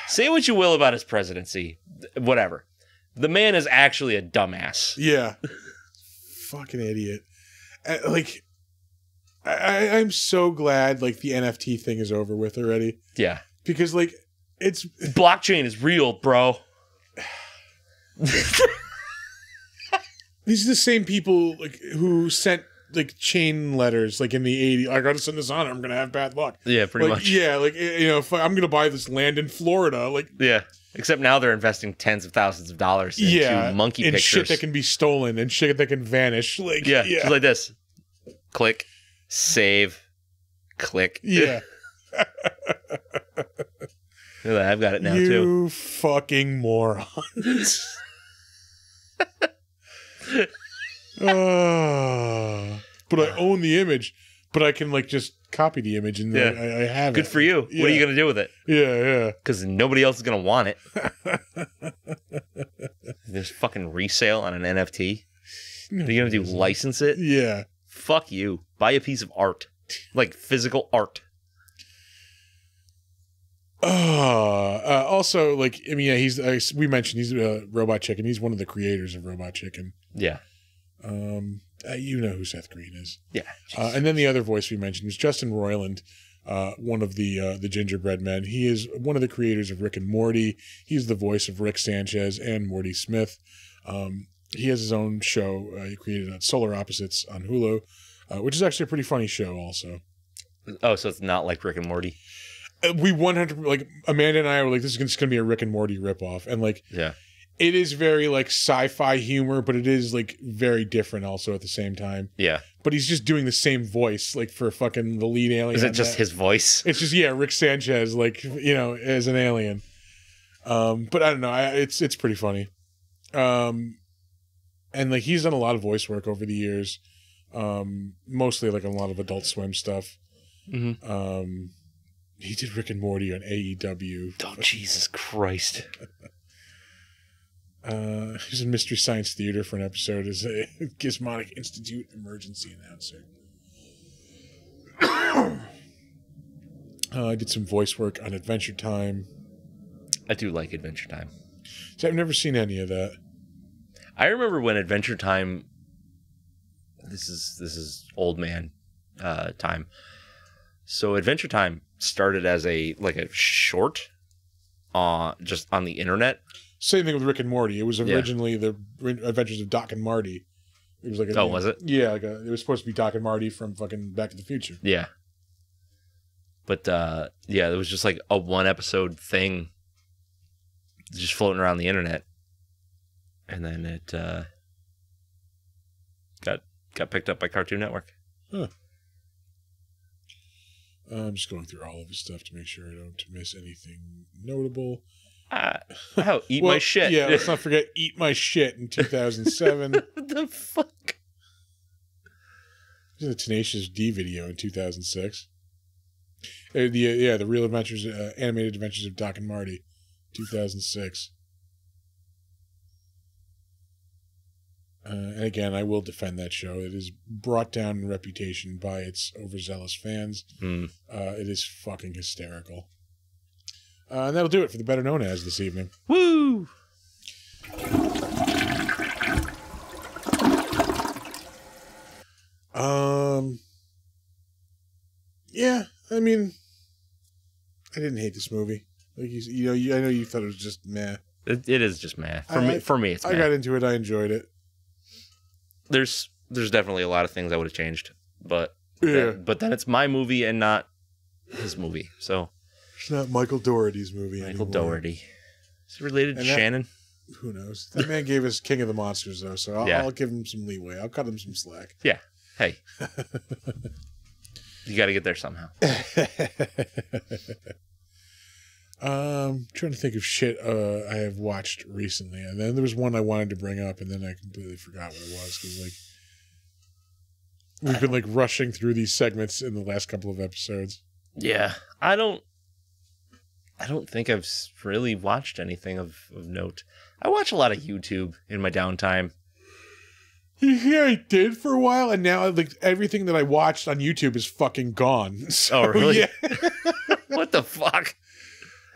Say what you will about his presidency, whatever. The man is actually a dumbass.
Yeah, fucking idiot. Like. I'm so glad like the NFT thing is over with already.
Yeah.
Because like it's
blockchain is real, bro.
These are the same people like who sent like chain letters like in the 80s. I gotta send this on. I'm gonna have bad luck.
Yeah, pretty much.
Yeah, like you know, if I'm gonna buy this land in Florida, like
yeah. Except now they're investing tens of thousands of dollars into monkey pictures.
Shit that can be stolen and shit that can vanish. Like
yeah. Just like this. Click. Save, click.
Yeah.
I've got it now
you
too.
You fucking morons. But I own the image. But I can like just copy the image and I have
Good for you. Yeah. What are you gonna do with it?
Yeah.
Because nobody else is gonna want it. There's fucking resale on an NFT. Are you gonna do license it?
Yeah.
Fuck you. Buy a piece of art. Like physical art.
Also, like, I mean, yeah, we mentioned he's Robot Chicken. He's one of the creators of Robot Chicken.
Yeah.
You know who Seth Green is.
Yeah.
And then the other voice we mentioned was Justin Roiland, one of the Gingerbread Men. He is one of the creators of Rick and Morty. He's the voice of Rick Sanchez and Morty Smith. He has his own show he created on Solar Opposites on Hulu, which is actually a pretty funny show also.
Oh, so it's not like Rick and Morty?
We 100 like Amanda and I were like, this is just going to be a Rick and Morty ripoff, and like,
yeah,
it is very like sci-fi humor, but it is like very different also at the same time.
Yeah,
but he's just doing the same voice like for fucking the lead alien.
Is it just his voice?
It's just Rick Sanchez, like you know, as an alien. But I don't know, it's pretty funny. And like he's done a lot of voice work over the years, mostly like a lot of Adult Swim stuff.
Mm-hmm.
He did Rick and Morty on AEW.
Oh Jesus Christ!
He's in Mystery Science Theater for an episode as a Gizmonic Institute emergency announcer. I did some voice work on Adventure Time.
I do like Adventure Time.
So I've never seen any of that.
I remember when Adventure Time. This is old man time. So Adventure Time started as a short, just on the internet.
Same thing with Rick and Morty. It was originally the Adventures of Doc and Marty. It was like
was it?
Yeah, it was supposed to be Doc and Marty from fucking Back to the Future.
Yeah. But it was just like a 1-episode thing, just floating around the internet, and then it got picked up by Cartoon Network.
Huh. I'm just going through all of his stuff to make sure I don't miss anything notable.
Eat My Shit.
Yeah, let's not forget Eat My Shit in 2007.
What the fuck?
There's a Tenacious D video in 2006. The Real Adventures, Animated Adventures of Doc and Marty, 2006. And again, I will defend that show. It is brought down in reputation by its overzealous fans. It is fucking hysterical. And that'll do it for the Better Known As this evening.
Woo!
Yeah, I mean, I didn't hate this movie. Like I know you thought it was just meh.
It is just meh. For me, it's meh.
I got into it. I enjoyed it.
There's definitely a lot of things I would have changed, but
yeah.
But then it's my movie and not his movie, so
it's not Michael Dougherty's movie.
Michael Dougherty. Is he related to Shannon?
Who knows? That man gave us King of the Monsters, though, so I'll give him some leeway. I'll cut him some slack.
Yeah. Hey. You got to get there somehow.
Trying to think of shit I have watched recently, and then there was one I wanted to bring up, and then I completely forgot what it was because we've been rushing through these segments in the last couple of episodes.
Yeah, I don't think I've really watched anything of note. I watch a lot of YouTube in my downtime.
Yeah, I did for a while, and now everything that I watched on YouTube is fucking gone. So,
oh, really?
Yeah.
What the fuck?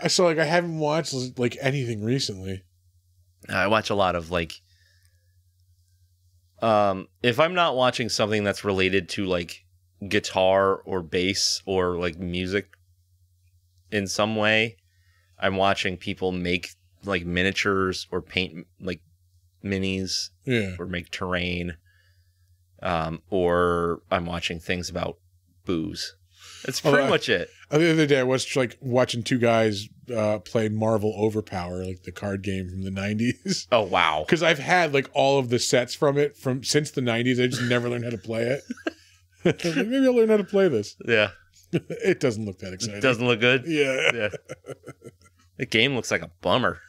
So I haven't watched anything recently.
I watch a lot of if I'm not watching something that's related to guitar or bass or music in some way, I'm watching people make miniatures or paint minis, or make terrain, or I'm watching things about booze. That's pretty much it.
The other day I was watching two guys play Marvel Overpower, the card game from the 90s.
Oh, wow.
Because I've had all of the sets from it since the 90s. I just never learned how to play it. Maybe I'll learn how to play this.
Yeah.
It doesn't look that exciting.
It doesn't look good?
Yeah.
Yeah. The game looks like a bummer.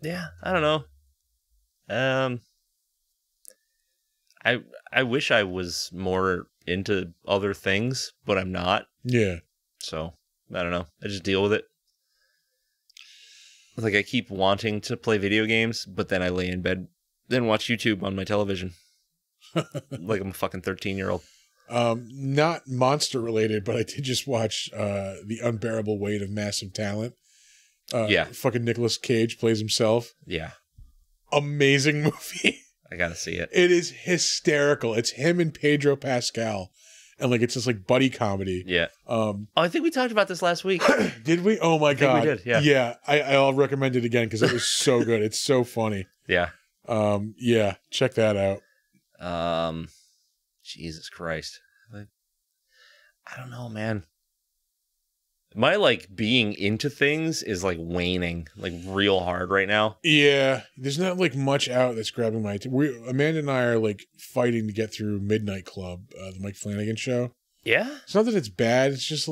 Yeah, I don't know. I wish I was more into other things, but I'm not.
Yeah.
So, I don't know. I just deal with it. I keep wanting to play video games, but then I lay in bed and watch YouTube on my television. Like I'm a fucking 13-year-old.
Not monster related, but I did just watch The Unbearable Weight of Massive Talent.
Yeah.
Fucking Nicolas Cage plays himself.
Yeah.
Amazing movie.
I gotta see it.
It is hysterical. It's him and Pedro Pascal. And it's this buddy comedy.
Yeah. I think we talked about this last week.
Did we? Oh my God.
We did, yeah.
Yeah. I'll recommend it again because it was so good. It's so funny.
Yeah.
Yeah. Check that out.
Jesus Christ. I don't know, man. My being into things is waning real hard right now.
Yeah, there's not much out that's grabbing my attention. Amanda and I are fighting to get through Midnight Club, the Mike Flanagan show.
Yeah,
it's not that it's bad. It's just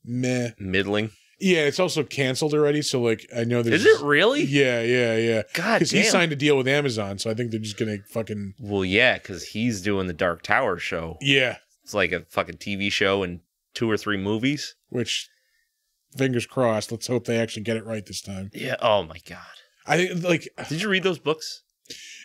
meh,
middling.
Yeah, it's also canceled already. So I know there's.
Is it really?
Yeah.
God,
because he signed a deal with Amazon, so I think they're just gonna fucking.
Well, yeah, because he's doing the Dark Tower show.
Yeah,
it's a fucking TV show and 2 or 3 movies.
Which. Fingers crossed. Let's hope they actually get it right this time.
Yeah. Oh my God.
I think
Did you read those books?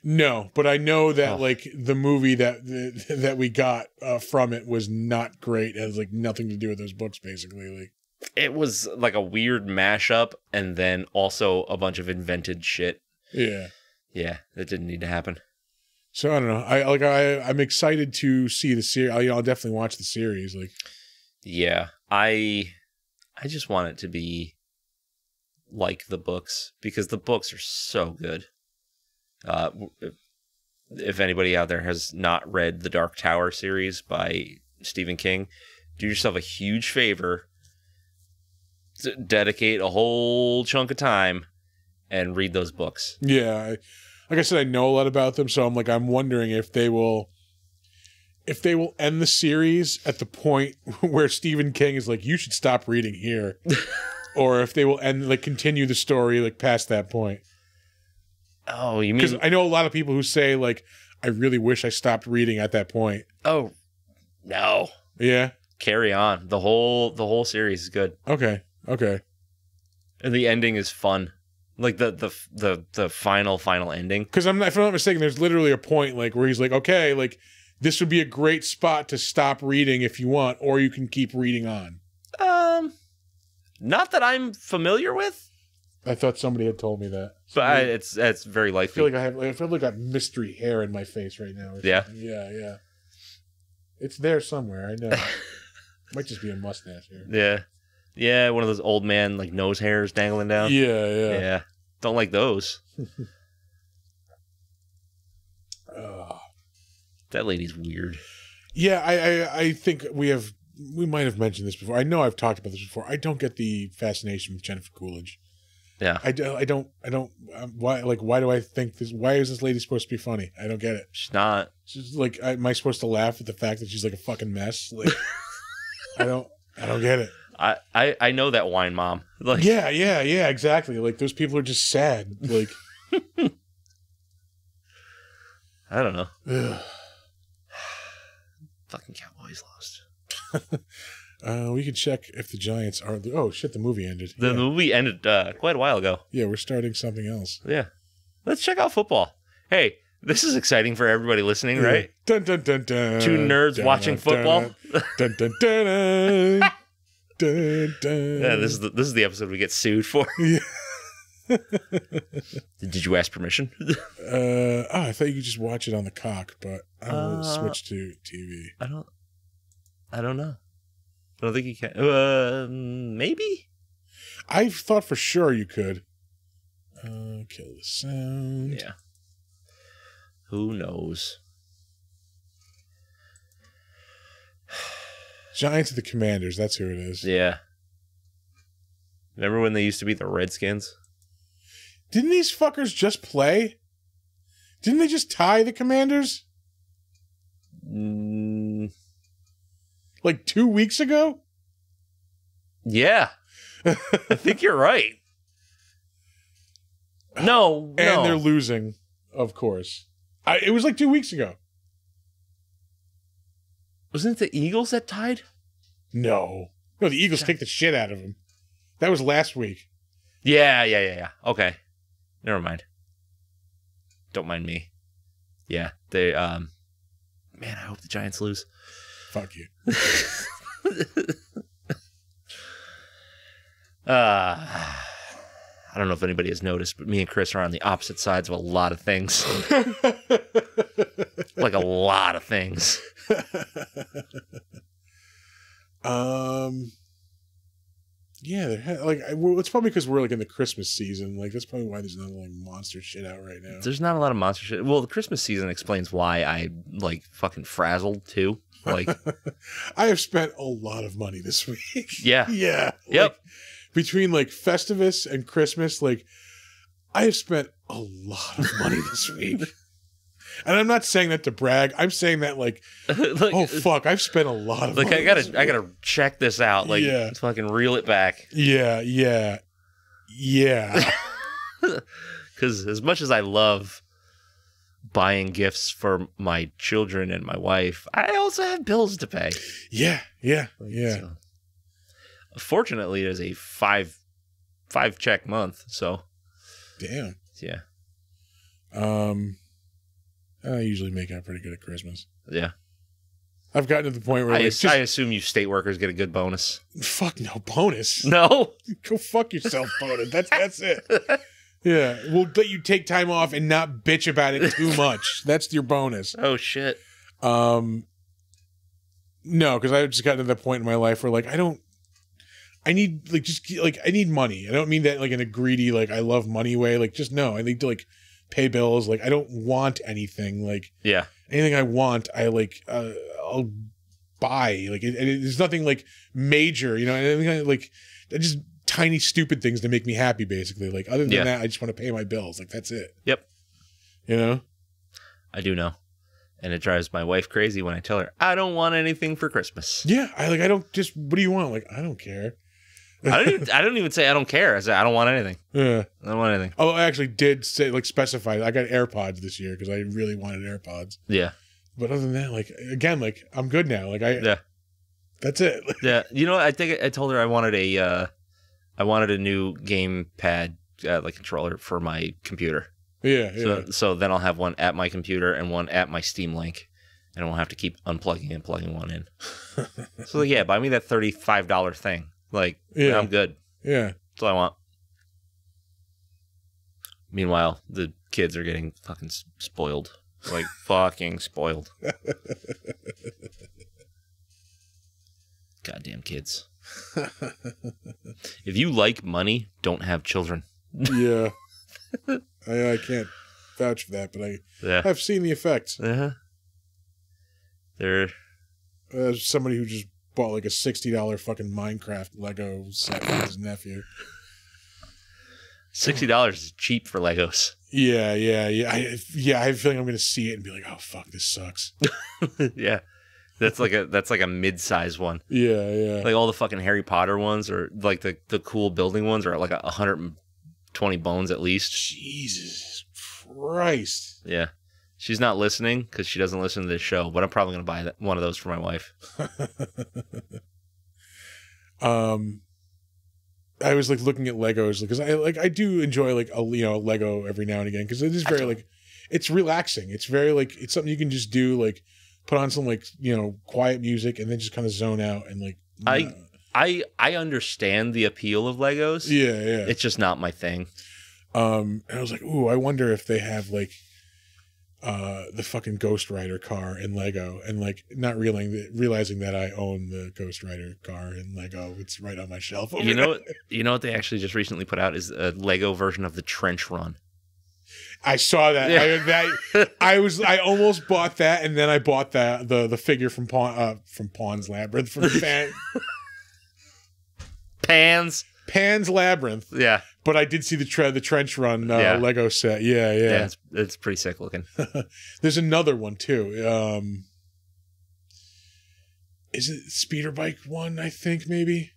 No, but I know that the movie that we got from it was not great. It has nothing to do with those books, basically.
It was a weird mashup, and then also a bunch of invented shit.
Yeah.
Yeah, that didn't need to happen.
So I don't know. I'm excited to see the series. I'll definitely watch the series. Like,
yeah, I just want it to be like the books because the books are so good. If anybody out there has not read the Dark Tower series by Stephen King, do yourself a huge favor. Dedicate a whole chunk of time and read those books.
Yeah, like I said, I know a lot about them, so I'm wondering if they will end the series at the point where Stephen King is like, you should stop reading here, or if they will continue the story past that point.
Oh, you mean?
Because I know a lot of people who say I really wish I stopped reading at that point.
Oh, no.
Yeah.
Carry on. The whole series is good.
Okay.
And the ending is fun. Like the final ending.
Because if I'm not mistaken, there's literally a point where he's like, okay, this would be a great spot to stop reading if you want, or you can keep reading on.
Not that I'm familiar with.
I thought somebody had told me that.
But it's very likely.
I feel like I have mystery hair in my face right now.
Yeah.
Yeah. It's there somewhere. I know. Might just be a mustache here.
Yeah. One of those old man nose hairs dangling down.
Yeah.
Don't like those. That lady's weird.
Yeah, I think we might have mentioned this before. I know I've talked about this before. I don't get the fascination with Jennifer Coolidge.
Yeah.
I don't why do I think this? Why is this lady supposed to be funny? I don't get it.
She's not.
She's am I supposed to laugh at the fact that she's a fucking mess? I don't get it.
I know that wine mom.
Yeah, exactly. Those people are just sad.
I don't know. Fucking Cowboys lost.
We can check if the Giants are. Oh shit! The movie ended.
The movie ended quite a while ago.
Yeah, we're starting something else.
Yeah, let's check out football. Hey, this is exciting for everybody listening, right?
Dun, dun, dun, dun,
Two nerds
dun,
watching football.
Dun, dun, dun, dun, dun, dun.
Yeah, this is the episode we get sued for.
Yeah.
Did you ask permission?
I thought you could just watch it on the cock, but I will switch to TV.
I don't know. I don't think you can. Maybe.
I thought for sure you could. Kill the sound.
Yeah. Who knows?
Giants of the Commanders. That's who it is.
Yeah. Remember when they used to be the Redskins?
Didn't these fuckers just play? Didn't they just tie the Commanders? 2 weeks ago?
Yeah. I think you're right. No.
And they're losing, of course. It was 2 weeks ago.
Wasn't it the Eagles that tied?
No, the Eagles kicked the shit out of them. That was last week.
Yeah. Okay. Never mind. Don't mind me. Yeah. They, man, I hope the Giants lose.
Fuck you.
I don't know if anybody has noticed, but me and Chris are on the opposite sides of a lot of things. A lot of things.
Yeah, it's probably because we're in the Christmas season. That's probably why there's not monster shit out right now.
There's not a lot of monster shit. Well, the Christmas season explains why I fucking frazzled too.
I have spent a lot of money this week.
Yeah.
Yeah.
Yep.
Between Festivus and Christmas, I have spent a lot of money this week. And I'm not saying that to brag. I'm saying that oh fuck, I've spent a lot of money.
I gotta check this out. Let's fucking reel it back.
Yeah.
Because as much as I love buying gifts for my children and my wife, I also have bills to pay.
Yeah.
So, fortunately, there's a five check month. So,
damn.
Yeah.
I usually make out pretty good at Christmas.
Yeah.
I've gotten to the point where
I assume you state workers get a good bonus.
Fuck no bonus.
No.
Go fuck yourself, bonus. That's it. Yeah, we'll let you take time off and not bitch about it too much. That's your bonus.
Oh shit.
No, because I just gotten to that point in my life where like I need money. I don't mean that like in a greedy like I love money way. Like just no, I need to like pay bills. Like I don't want anything. Like anything I want, I like I'll buy. Like there's nothing like major, you know. Anything like just tiny stupid things to make me happy. Basically, like other than that, I just want to pay my bills. Like that's it.
Yep.
You know.
I do know. And it drives my wife crazy when I tell her I don't want anything for Christmas.
Yeah, I don't just. What do you want? Like I don't care.
I don't even say I don't care. I say I don't want anything.
Yeah,
I don't want anything.
Oh, I actually did say like specify. I got AirPods this year because I really wanted AirPods.
Yeah,
but other than that, like again, like I'm good now. Like that's it.
Yeah, you know, I think I told her I wanted a new game pad like controller for my computer.
Yeah.
So then I'll have one at my computer and one at my Steam Link, and I won't have to keep unplugging and plugging one in. So like, yeah, buy me that $35 thing. Like, I'm good.
Yeah,
that's all I want. Meanwhile, the kids are getting fucking spoiled. Like fucking spoiled. Goddamn kids. If you like money, don't have children.
Yeah. I can't vouch for that, but I've seen the effects.
They're
somebody who just bought like a $60 fucking Minecraft Lego set for his nephew.
$60 is cheap for Legos.
Yeah. I have a feeling I'm going to see it and be like, oh fuck, this sucks.
Yeah, that's like a mid-size one.
Yeah.
Like all the fucking Harry Potter ones, or like the cool building ones, are like 120 bones at least.
Jesus Christ.
Yeah. She's not listening because she doesn't listen to this show, but I'm probably going to buy one of those for my wife.
I was like looking at Legos because I do enjoy like a Lego every now and again because it is very like it's relaxing. It's very like it's something you can just do, like put on some like quiet music and then just kind of zone out and like.
I understand the appeal of Legos.
Yeah.
It's just not my thing.
And I was like, ooh, I wonder if they have like the fucking Ghost Rider car in Lego, and like not realizing that I own the Ghost Rider car in Lego. It's right on my shelf over there.
You know what they actually just recently put out is a Lego version of the Trench Run.
I saw that.
Yeah.
I almost bought that, and then I bought the figure from Pawn's Labyrinth from Pan's Labyrinth.
Yeah.
But I did see the Trench Run Lego set. Yeah.
It's pretty sick looking.
There's another one too. Is it Speeder Bike one? I think maybe.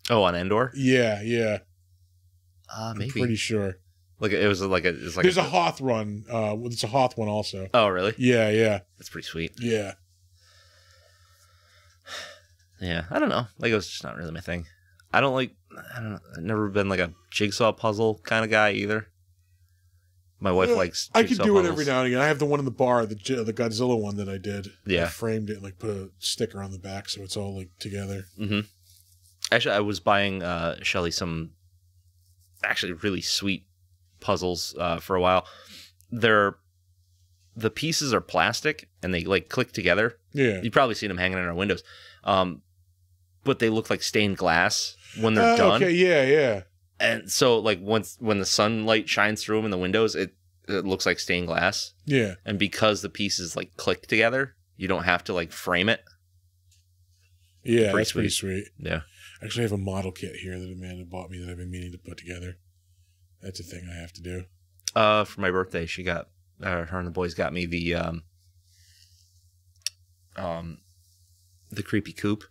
Oh, on Endor?
Yeah.
Maybe.
I'm pretty sure.
Like there's
a Hoth run. It's a Hoth one also.
Oh, really?
Yeah.
That's pretty sweet.
Yeah.
Yeah, I don't know. Lego's just not really my thing. I've never been like a jigsaw puzzle kind of guy either. My wife likes jigsaw
I could do
puzzles.
it every now and again. I have the one in the bar, the Godzilla one that I did.
Yeah.
I framed it and like put a sticker on the back so it's all like together.
Mm-hmm. Actually, I was buying Shelly some actually really sweet puzzles for a while. The pieces are plastic and they like click together.
Yeah.
You've probably seen them hanging in our windows. But they look like stained glass when they're done.
Okay, yeah.
And so, like, when the sunlight shines through them in the windows, it looks like stained glass.
Yeah.
And because the pieces, like, click together, you don't have to, like, frame it.
Yeah, that's pretty sweet.
Yeah.
Actually, I have a model kit here that Amanda bought me that I've been meaning to put together. That's a thing I have to do.
For my birthday, she got, her and the boys got me the creepy coop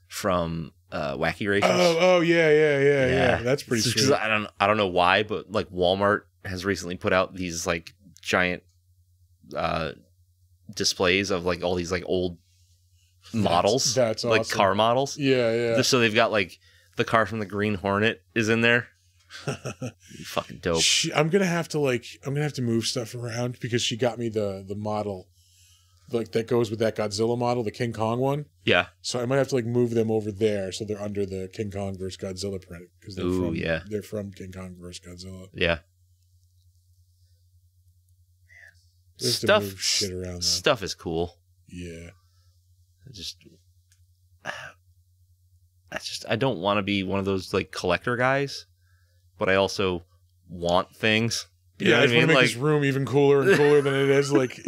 from Wacky Races.
Oh yeah. That's pretty sweet.
I don't know why, but like Walmart has recently put out these like giant displays of like all these like old models.
That's awesome.
Like car models.
Yeah.
So they've got like the car from the Green Hornet is in there. Fucking dope.
I'm gonna have to move stuff around because she got me the model like that goes with that Godzilla model, the King Kong one.
Yeah.
So I might have to like move them over there so they're under the King Kong versus Godzilla print because they're from King Kong versus Godzilla.
Yeah. Shit around, stuff is cool.
Yeah.
I don't want to be one of those like collector guys, but I also want things.
You know I just want to make this room even cooler and cooler than it is. Like,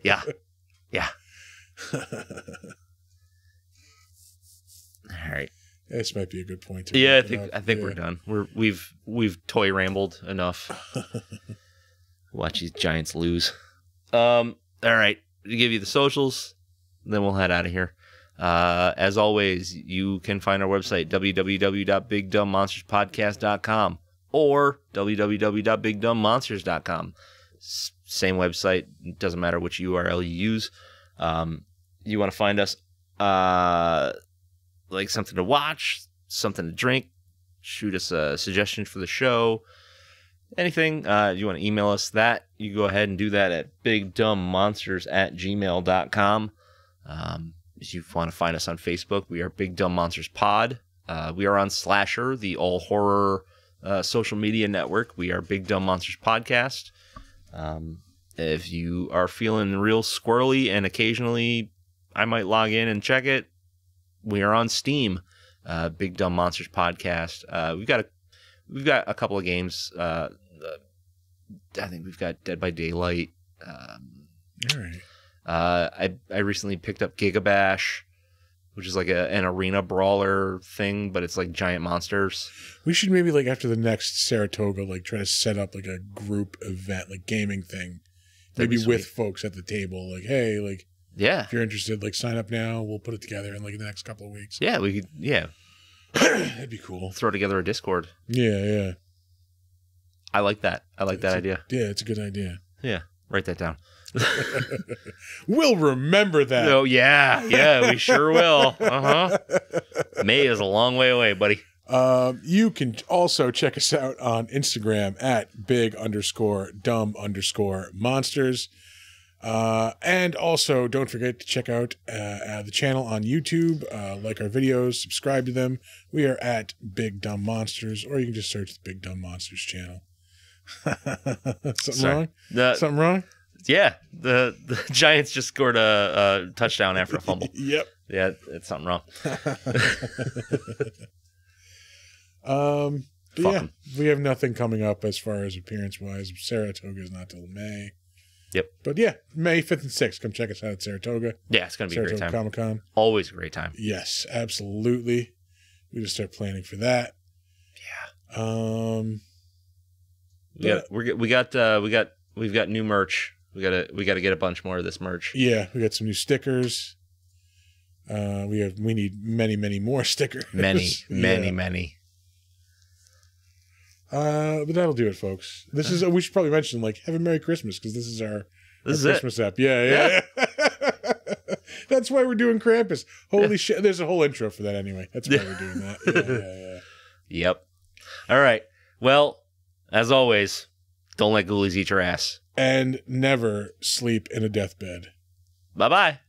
yeah. Yeah. All right.
This might be a good point. To
I think we're done. We've toy rambled enough. Watch these Giants lose. All right. We'll give you the socials, then we'll head out of here. As always, you can find our website, www.bigdumbmonsterspodcast.com or www.bigdumbmonsters.com. Same website. It doesn't matter which URL you use. You want to find us like something to watch, something to drink, shoot us a suggestion for the show, anything. You want to email us that, you go ahead and do that at bigdumbmonsters@gmail.com. If you want to find us on Facebook, we are Big Dumb Monsters Pod. We are on Slasher, the all horror social media network. We are Big Dumb Monsters Podcast. If you are feeling real squirrely and occasionally I might log in and check it, we are on Steam, Big Dumb Monsters Podcast. We've got a couple of games. I think we've got Dead by Daylight.
All right.
I recently picked up Gigabash, which is like an arena brawler thing, but it's like giant monsters.
We should maybe like after the next Saratoga, like try to set up like a group event, like gaming thing, maybe with folks at the table. Like, hey, like,
yeah,
if you're interested, like sign up now. We'll put it together in like the next couple of weeks.
Yeah, we could. Yeah,
that'd be cool.
Throw together a Discord.
Yeah.
I like that. I like that idea.
Yeah, it's a good idea.
Yeah, write that down.
We'll remember that.
Oh yeah, we sure will. May is a long way away, buddy.
You can also check us out on Instagram at big_dumb_monsters. And also don't forget to check out the channel on YouTube, like our videos, subscribe to them. We are at Big Dumb Monsters, or you can just search the Big Dumb Monsters channel. Something wrong?
Yeah, the Giants just scored a touchdown after a fumble.
Yep.
Yeah, it's something wrong.
Yeah, we have nothing coming up as far as appearance-wise. Saratoga is not till May.
Yep.
But yeah, May 5th and 6th. Come check us out at Saratoga.
Yeah, it's going to be a great time.
Comic-Con.
Always a great time.
Yes, absolutely. We just start planning for that.
Yeah. We've got new merch. We gotta get a bunch more of this merch.
Yeah, we got some new stickers. We need many more stickers.
Many.
But that'll do it, folks. This is we should probably mention like have a Merry Christmas because this is our Christmas app. Yeah. That's why we're doing Krampus. Holy shit! There's a whole intro for that anyway. That's why we're doing that. Yeah.
Yep. All right. Well, as always, don't let ghoulies eat your ass.
And never sleep in a deathbed.
Bye-bye.